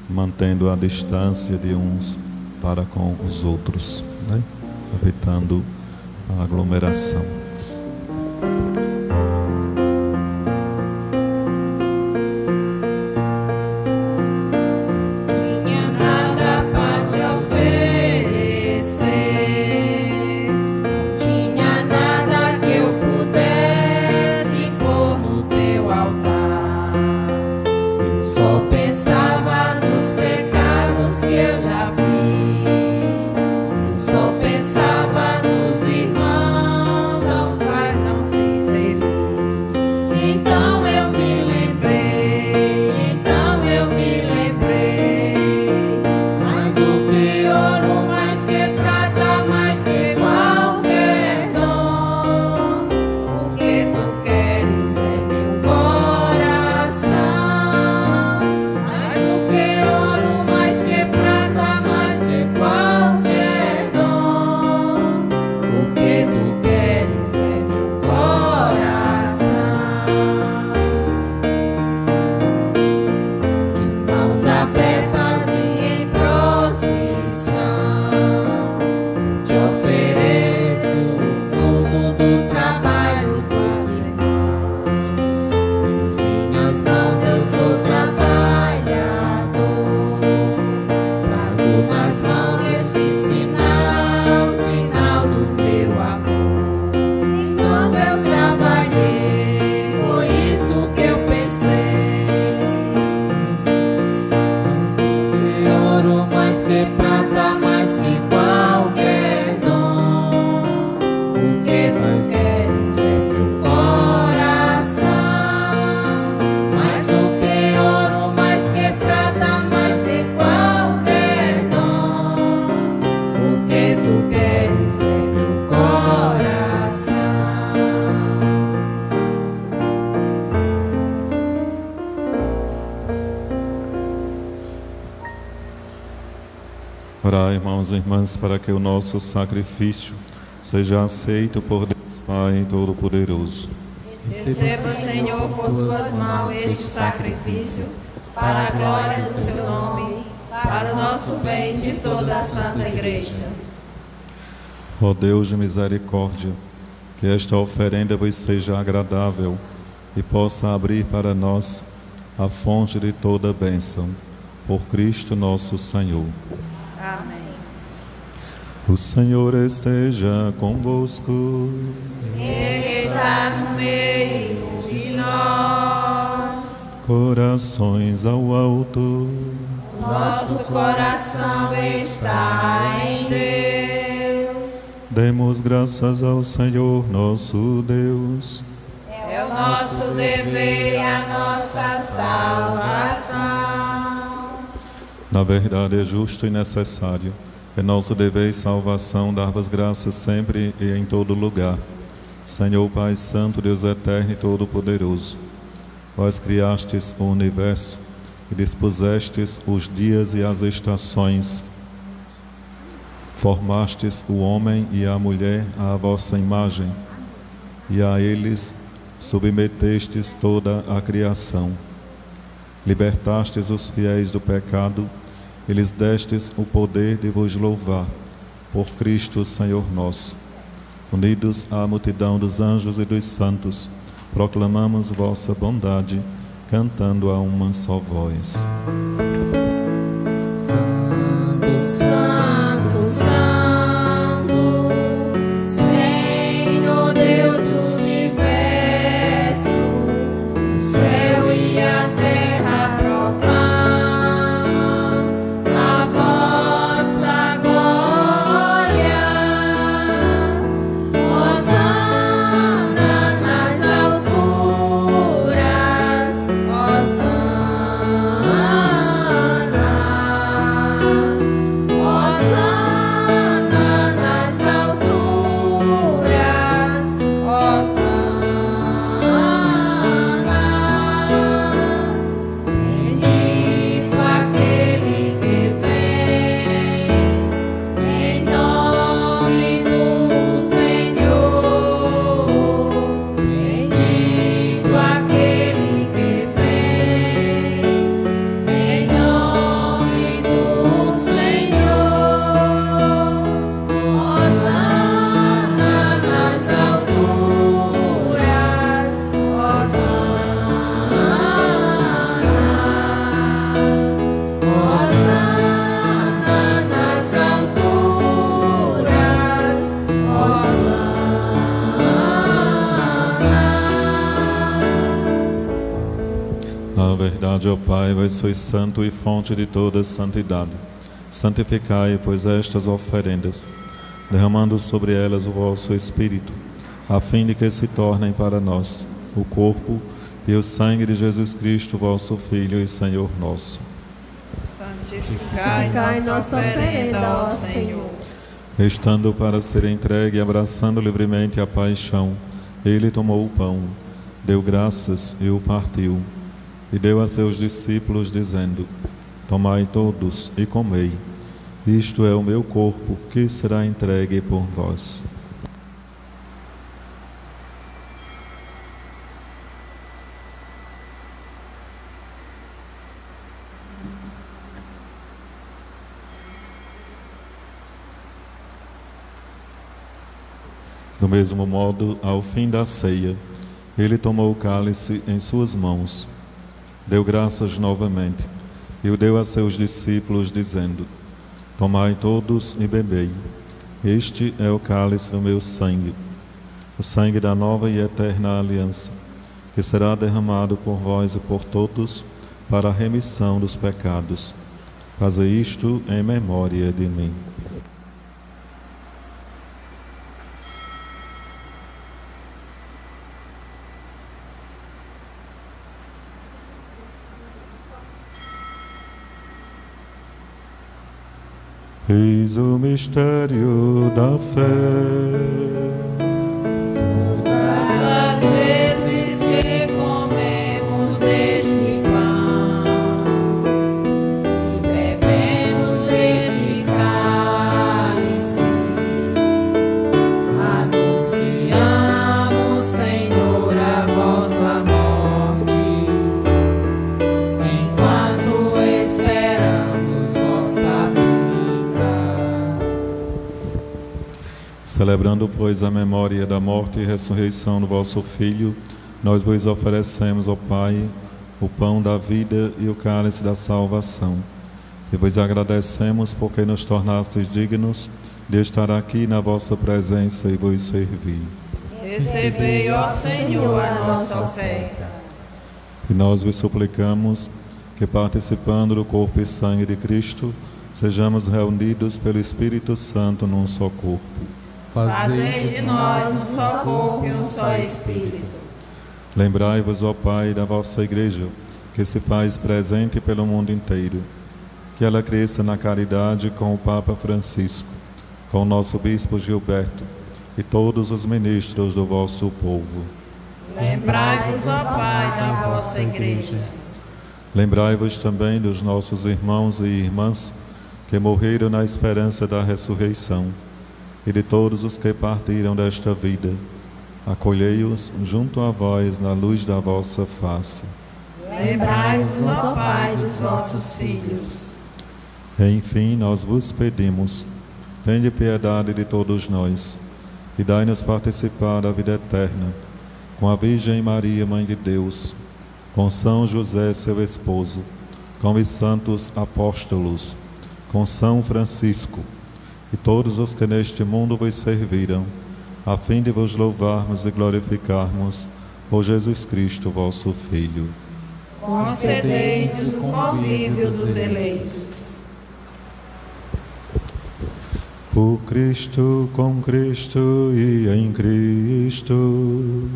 mantendo a distância de uns para com os outros, né? Evitando a aglomeração. Orai, irmãos e irmãs, para que o nosso sacrifício seja aceito por Deus Pai Todo-Poderoso. Receba, Senhor, por tuas mãos este sacrifício, para a glória do seu nome, para o nosso bem e de toda a Santa Igreja. Ó Deus de misericórdia, que esta oferenda vos seja agradável e possa abrir para nós a fonte de toda bênção. Por Cristo nosso Senhor. Amém. O Senhor esteja convosco. Ele está no meio de nós. Corações ao alto. Nosso coração está em Deus. Demos graças ao Senhor nosso Deus. É o nosso dever e a nossa salvação. Na verdade é justo e necessário, é nosso dever e salvação dar-vos graças sempre e em todo lugar. Senhor Pai Santo, Deus Eterno e Todo-Poderoso, vós criastes o universo e dispusestes os dias e as estações, formastes o homem e a mulher à vossa imagem, e a eles submetestes toda a criação. Libertastes os fiéis do pecado e lhes destes o poder de vos louvar, por Cristo Senhor nosso. Unidos à multidão dos anjos e dos santos, proclamamos vossa bondade, cantando a uma só voz. Santo, Santo, Santo, Senhor Deus do universo, o céu e a terra proclamam a vossa glória. Hosana nas alturas, Hosana ó Pai, vós sois santo e fonte de toda santidade. Santificai, pois, estas oferendas, derramando sobre elas o vosso Espírito, a fim de que se tornem para nós o corpo e o sangue de Jesus Cristo, vosso Filho e Senhor nosso. Santificai nossa oferenda, ó Senhor. Estando para ser entregue e abraçando livremente a paixão, ele tomou o pão, deu graças e o partiu, e deu a seus discípulos, dizendo: Tomai todos e comei, isto é o meu corpo, que será entregue por vós. Do mesmo modo, ao fim da ceia, ele tomou o cálice em suas mãos, deu graças novamente, e o deu a seus discípulos, dizendo: Tomai todos e bebei, este é o cálice do meu sangue, o sangue da nova e eterna aliança, que será derramado por vós e por todos para a remissão dos pecados. Fazei isto em memória de mim. Eis o mistério da fé. Todas as vezes que comemos deste pão e bebemos deste cálice, anunciamos, Senhor, a vossa morte, enquanto esperamos vossa vida. Celebrando, pois, a memória da morte e ressurreição do vosso Filho, nós vos oferecemos, ó Pai, o pão da vida e o cálice da salvação. E vos agradecemos porque nos tornastes dignos de estar aqui na vossa presença e vos servir. Recebei, ó Senhor, a nossa oferta. E nós vos suplicamos que, participando do corpo e sangue de Cristo, sejamos reunidos pelo Espírito Santo num só corpo. Fazei de nós um só corpo e um só Espírito. Lembrai-vos, ó Pai, da vossa Igreja, que se faz presente pelo mundo inteiro. Que ela cresça na caridade com o Papa Francisco, com o nosso Bispo Gilberto e todos os ministros do vosso povo. Lembrai-vos, ó Pai, da vossa Igreja. Lembrai-vos também dos nossos irmãos e irmãs que morreram na esperança da ressurreição, e de todos os que partiram desta vida. Acolhei-os junto a vós na luz da vossa face. Lembrai-vos, ó Pai, dos vossos filhos. Enfim, nós vos pedimos, tende piedade de todos nós, e dai-nos participar da vida eterna, com a Virgem Maria, Mãe de Deus, com São José, seu esposo, com os santos apóstolos, com São Francisco, e todos os que neste mundo vos serviram, a fim de vos louvarmos e glorificarmos por Jesus Cristo, vosso Filho. Concedei-nos o convívio dos eleitos. Por Cristo, com Cristo e em Cristo,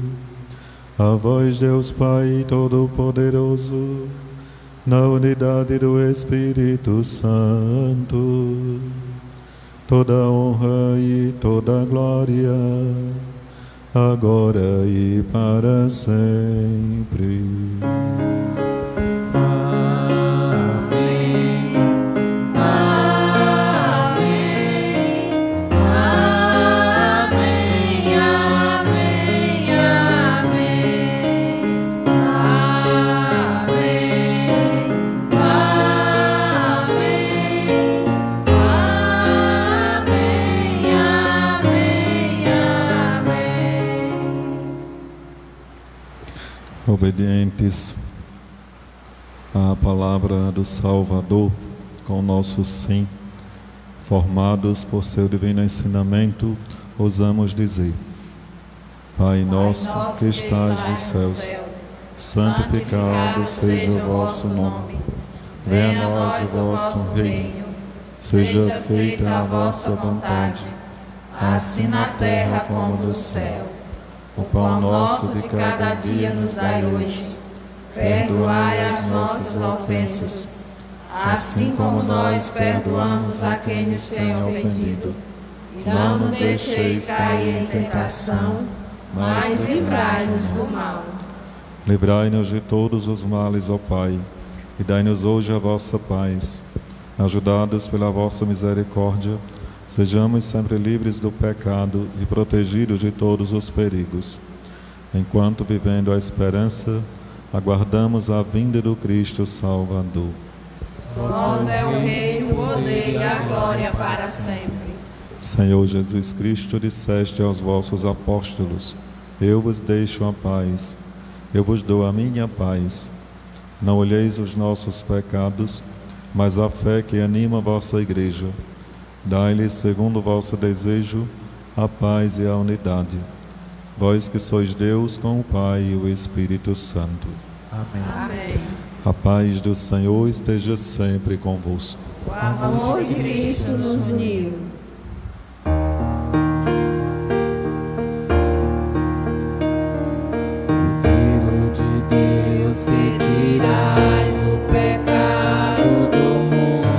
a vós, Deus Pai Todo-Poderoso, na unidade do Espírito Santo, toda honra e toda glória, agora e para sempre. Amém. Amém. Amém. Amém. Amém. Obedientes à palavra do Salvador, com o nosso sim, formados por seu divino ensinamento, ousamos dizer: Pai nosso que estás nos céus, santificado seja o vosso nome. Venha a nós o vosso reino. Seja feita a vossa vontade, assim na terra como no céu. O pão nosso de cada dia nos dai hoje. Perdoai as nossas ofensas, assim como nós perdoamos a quem nos tem ofendido. E não nos deixeis cair em tentação, mas livrai-nos do mal. Livrai-nos de todos os males, ó Pai, e dai-nos hoje a vossa paz. Ajudados pela vossa misericórdia, sejamos sempre livres do pecado e protegidos de todos os perigos. Enquanto, vivendo a esperança, aguardamos a vinda do Cristo Salvador. Vós é o reino, o poder e a glória para sempre. Senhor Jesus Cristo, disseste aos vossos apóstolos: eu vos deixo a paz, eu vos dou a minha paz. Não olheis os nossos pecados, mas a fé que anima a vossa igreja. Dai-lhes, segundo o vosso desejo, a paz e a unidade. Vós que sois Deus com o Pai e o Espírito Santo. Amém. Amém. A paz do Senhor esteja sempre convosco. O amor de Cristo nos uniu. Filho de Deus, que tirais o pecado do mundo,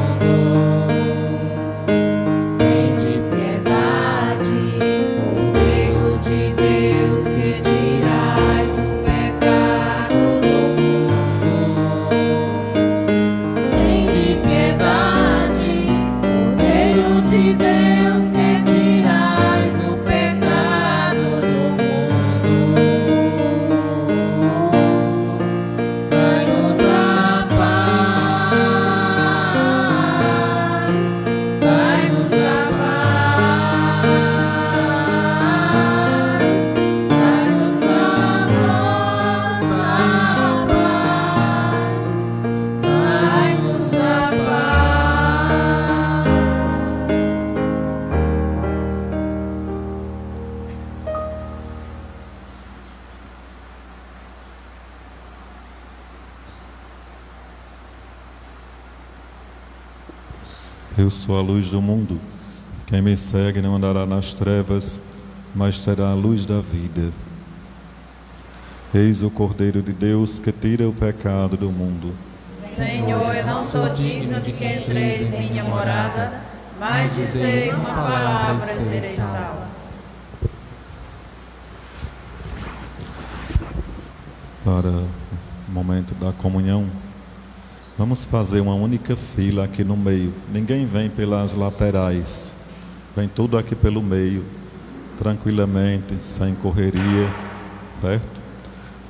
Tende piedade, Cordeiro de Deus, que tirais o pecado do mundo. Tende piedade, Cordeiro de Deus, que tirais o pecado do mundo. Dai-nos a paz, dai-nos a paz, dai-nos a vossa paz, dai-nos a paz. Eu sou a luz do mundo. Quem me segue não andará nas trevas, mas terá a luz da vida. Eis o Cordeiro de Deus que tira o pecado do mundo. Senhor, eu não sou digno de que entreis em minha morada, mas dizei uma palavra e serei salva. Para o momento da comunhão, vamos fazer uma única fila aqui no meio. Ninguém vem pelas laterais, vem tudo aqui pelo meio, tranquilamente, sem correria, certo?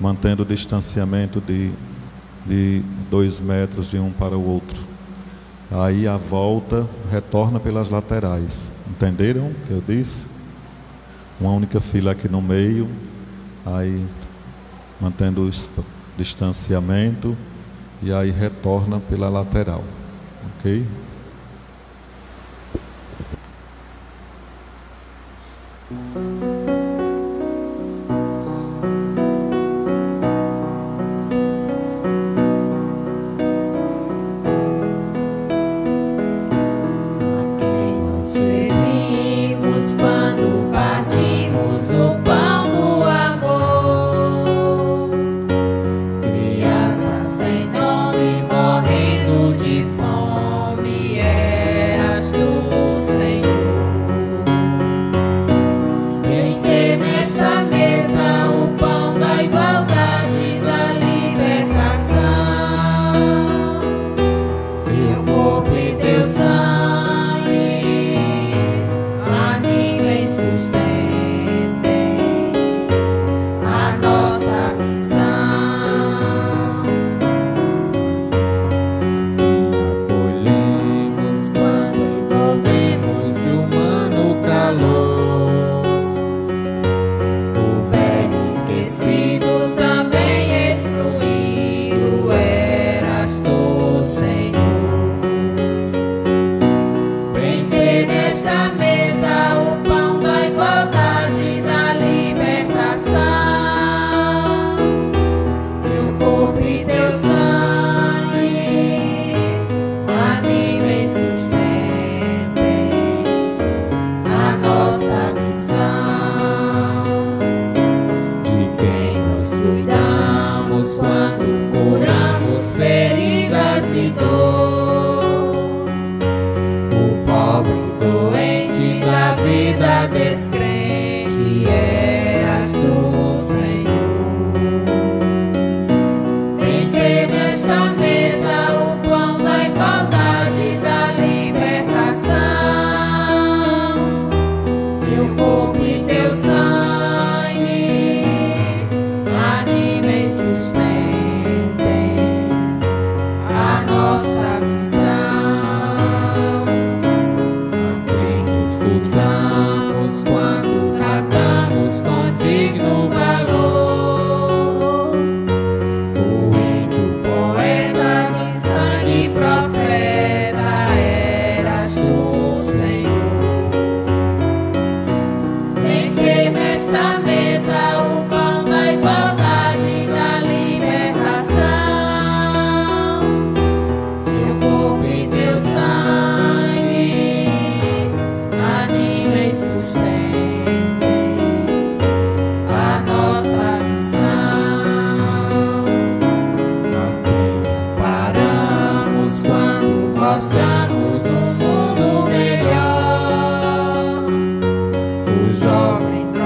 Mantendo o distanciamento de 2 metros de um para o outro. Aí a volta retorna pelas laterais. Entenderam o que eu disse? Uma única fila aqui no meio, aí mantendo o distanciamento, e aí retorna pela lateral, ok? Servimos quando partimos o pão do amor. Crianças sem nome morrendo de fome, eras tu, Senhor.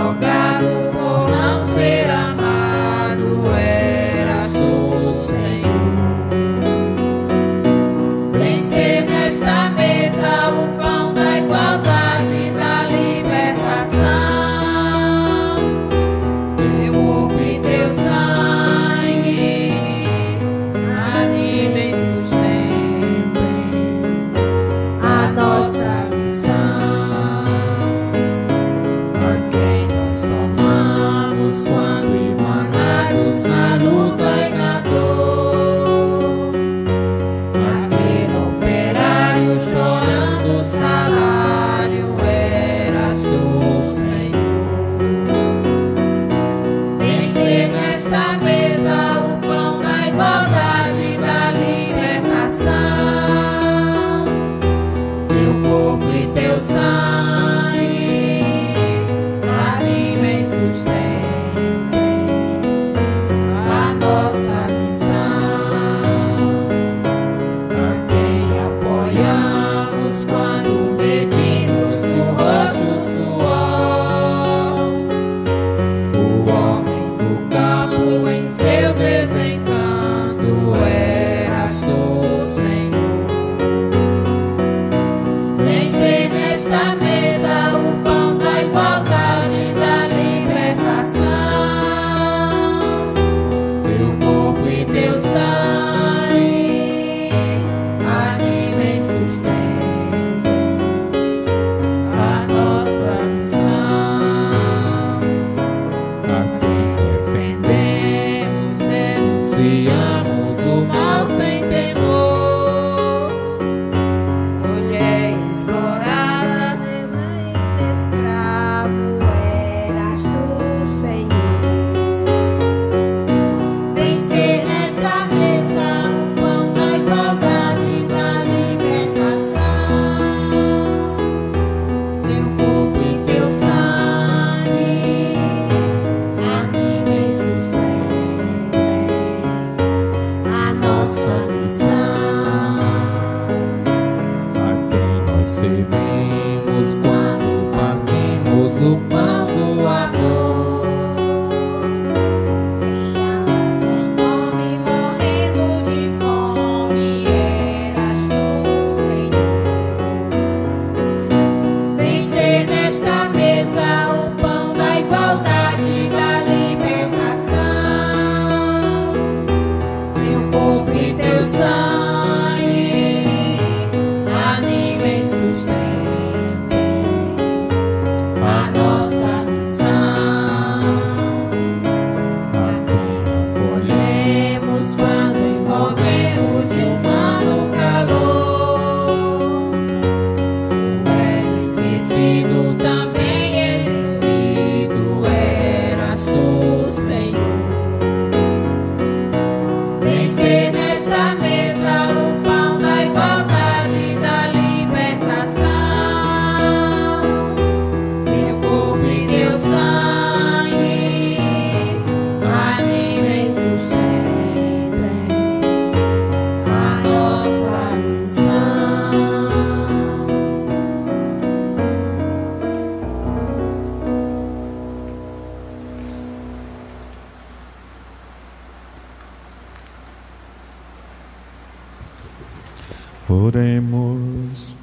Advogado por não ser amado, eras tu, Senhor. Vencer nesta mesa o pão da igualdade, da libertação. Teu corpo e teu sangue animem e sustentem a nossa missão. A quem nós somamos quando irmanados na luta e na dor. Aquele operário chorando o salário, eras tu, Senhor. Vencer nesta mesa o pão da igualdade, da libertação. Teu corpo e teu sangue animem e sustentem a nossa missão. A quem apoiamos quando medimos do rosto o suor. O homem do campo em seu desencanto, eras tu, Senhor. Vencer nesta mesa o pão da igualdade, da libertação. Teu corpo e teu sangue animem e sustentem a nossa missão. A quem defendemos, denunciamos o mal sem temor. Mulher explorada, negra e escravo, eras tu, Senhor. Vencer nesta mesa o pão da igualdade, da libertação. Teu corpo e teu sangue animem e sustentem a nossa missão. A quem nós servimos quando partimos o pão do amor. Crianças sem nome morrendo de fome, eras tu, Senhor. Vencer nesta mesa o pão da igualdade, da libertação. Teu corpo e teu sangue animem e sustentem a nossa missão. A quem acolhemos quando envolvemos de humano calor. O velho esquecido também excluído, eras tu, Senhor. Vencer nesta mesa o pão da igualdade, da libertação. Teu corpo e teu sangue animem e sustentem a nossa missão. Oremos.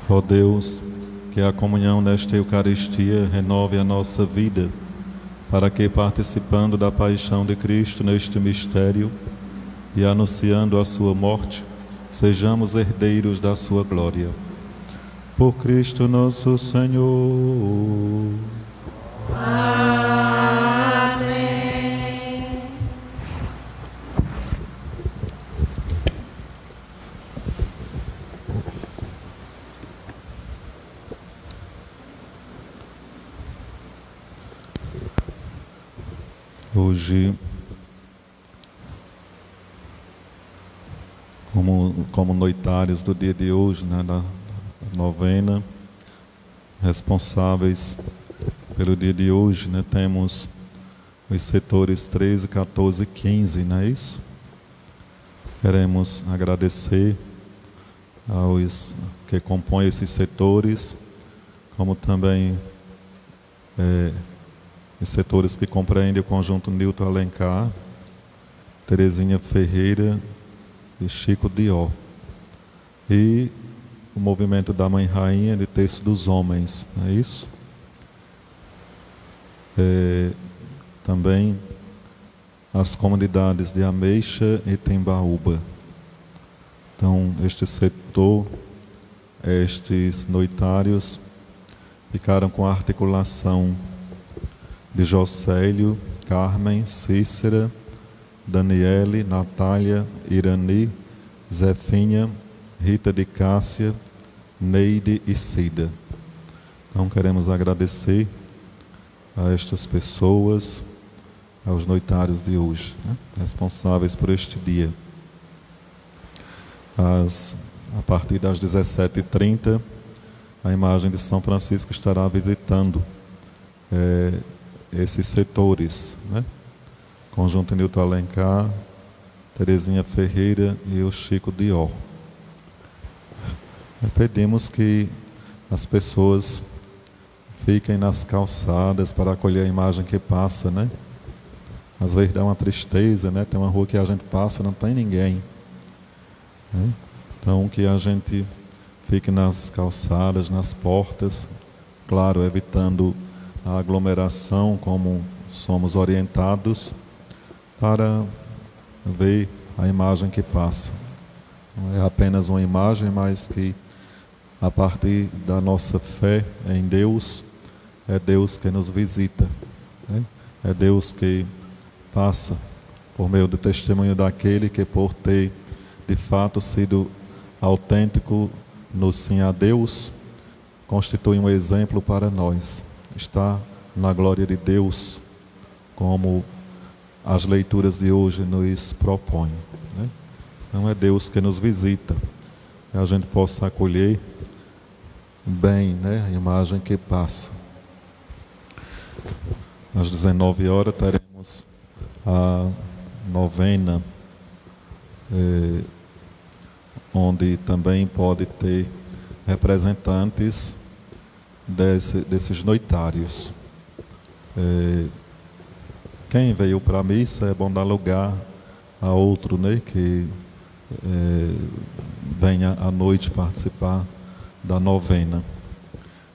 Ó Deus, que a comunhão nesta Eucaristia renove a nossa vida, para que, participando da paixão de Cristo neste mistério e anunciando a sua morte, sejamos herdeiros da sua glória. Por Cristo nosso Senhor. Amém. Hoje, como noitários do dia de hoje, né, da novena, responsáveis pelo dia de hoje, né? Temos os setores 13, 14 e 15, não é isso? Queremos agradecer aos que compõem esses setores, como também os setores que compreendem o conjunto Nilton Alencar, Terezinha Ferreira e Chico Dió. E o movimento da Mãe Rainha de Terço dos Homens, não é isso? Também as comunidades de Ameixa e Tembaúba. Então, este setor, estes noitários, ficaram com a articulação de Jocélio, Carmen, Cícera, Daniele, Natália, Irani, Zefinha, Rita de Cássia, Neide e Cida. Então, queremos agradecer a estas pessoas, aos noitários de hoje, né, responsáveis por este dia. A partir das 17h30, a imagem de São Francisco estará visitando esses setores, né? Conjunto Nilton Alencar, Terezinha Ferreira e o Chico Dió. Pedimos que as pessoas fiquem nas calçadas para acolher a imagem que passa, né? Às vezes dá uma tristeza, né? Tem uma rua que a gente passa, não tem ninguém, né? Então que a gente fique nas calçadas, nas portas, claro, evitando a aglomeração como somos orientados, para ver a imagem que passa. Não é apenas uma imagem, mas que a partir da nossa fé em Deus, é Deus que nos visita, né? É Deus que passa por meio do testemunho daquele que, por ter de fato sido autêntico no sim a Deus, constitui um exemplo para nós. Está na glória de Deus, como as leituras de hoje nos propõem, né? Então é Deus que nos visita, que a gente possa acolher bem, né, a imagem que passa. Às 19 horas teremos a novena, onde também pode ter representantes desses noitários. Quem veio para a missa é bom dar lugar a outro, né, que venha à noite participar da novena.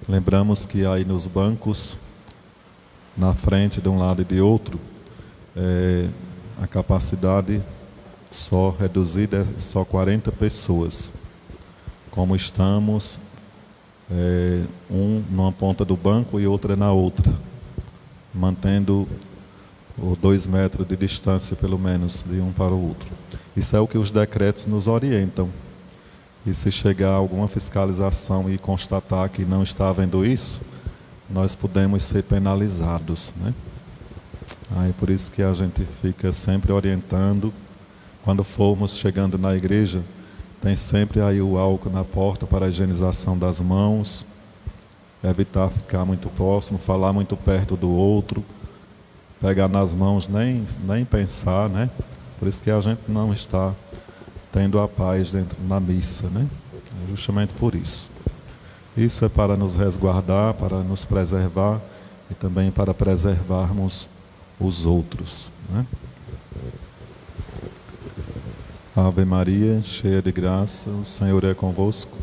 Lembramos que aí nos bancos, na frente de um lado e de outro, a capacidade só reduzida é só 40 pessoas. Como estamos, um numa ponta do banco e outra na outra, mantendo os 2 metros de distância, pelo menos, de um para o outro. Isso é o que os decretos nos orientam. E se chegar alguma fiscalização e constatar que não está havendo isso, nós podemos ser penalizados, né? Aí por isso que a gente fica sempre orientando. Quando formos chegando na igreja, tem sempre aí o álcool na porta para a higienização das mãos, evitar ficar muito próximo, falar muito perto do outro, pegar nas mãos, nem pensar, né? Por isso que a gente não está tendo a paz dentro na missa, né? É justamente por isso. Isso é para nos resguardar, para nos preservar e também para preservarmos os outros, né? Ave Maria, cheia de graça, o Senhor é convosco.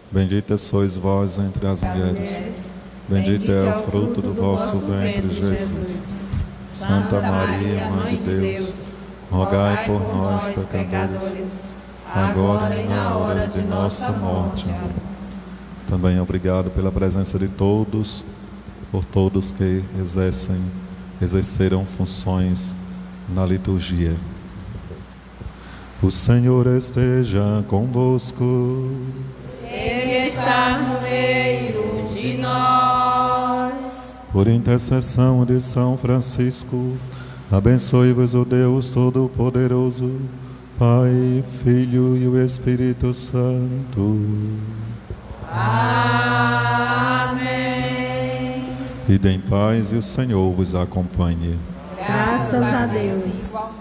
Bendita sois vós entre as mulheres. Bendito é o fruto do vosso ventre, Jesus. Santa Maria, Mãe de Deus, rogai por nós, pecadores, agora e na hora de nossa morte. Também obrigado pela presença de todos, por todos que exerceram funções na liturgia. O Senhor esteja convosco. Ele está no meio de nós. Por intercessão de São Francisco, abençoe-vos o Deus Todo-Poderoso, Pai, Filho e o Espírito Santo. Amém. Ide em paz e o Senhor vos acompanhe. Graças a Deus.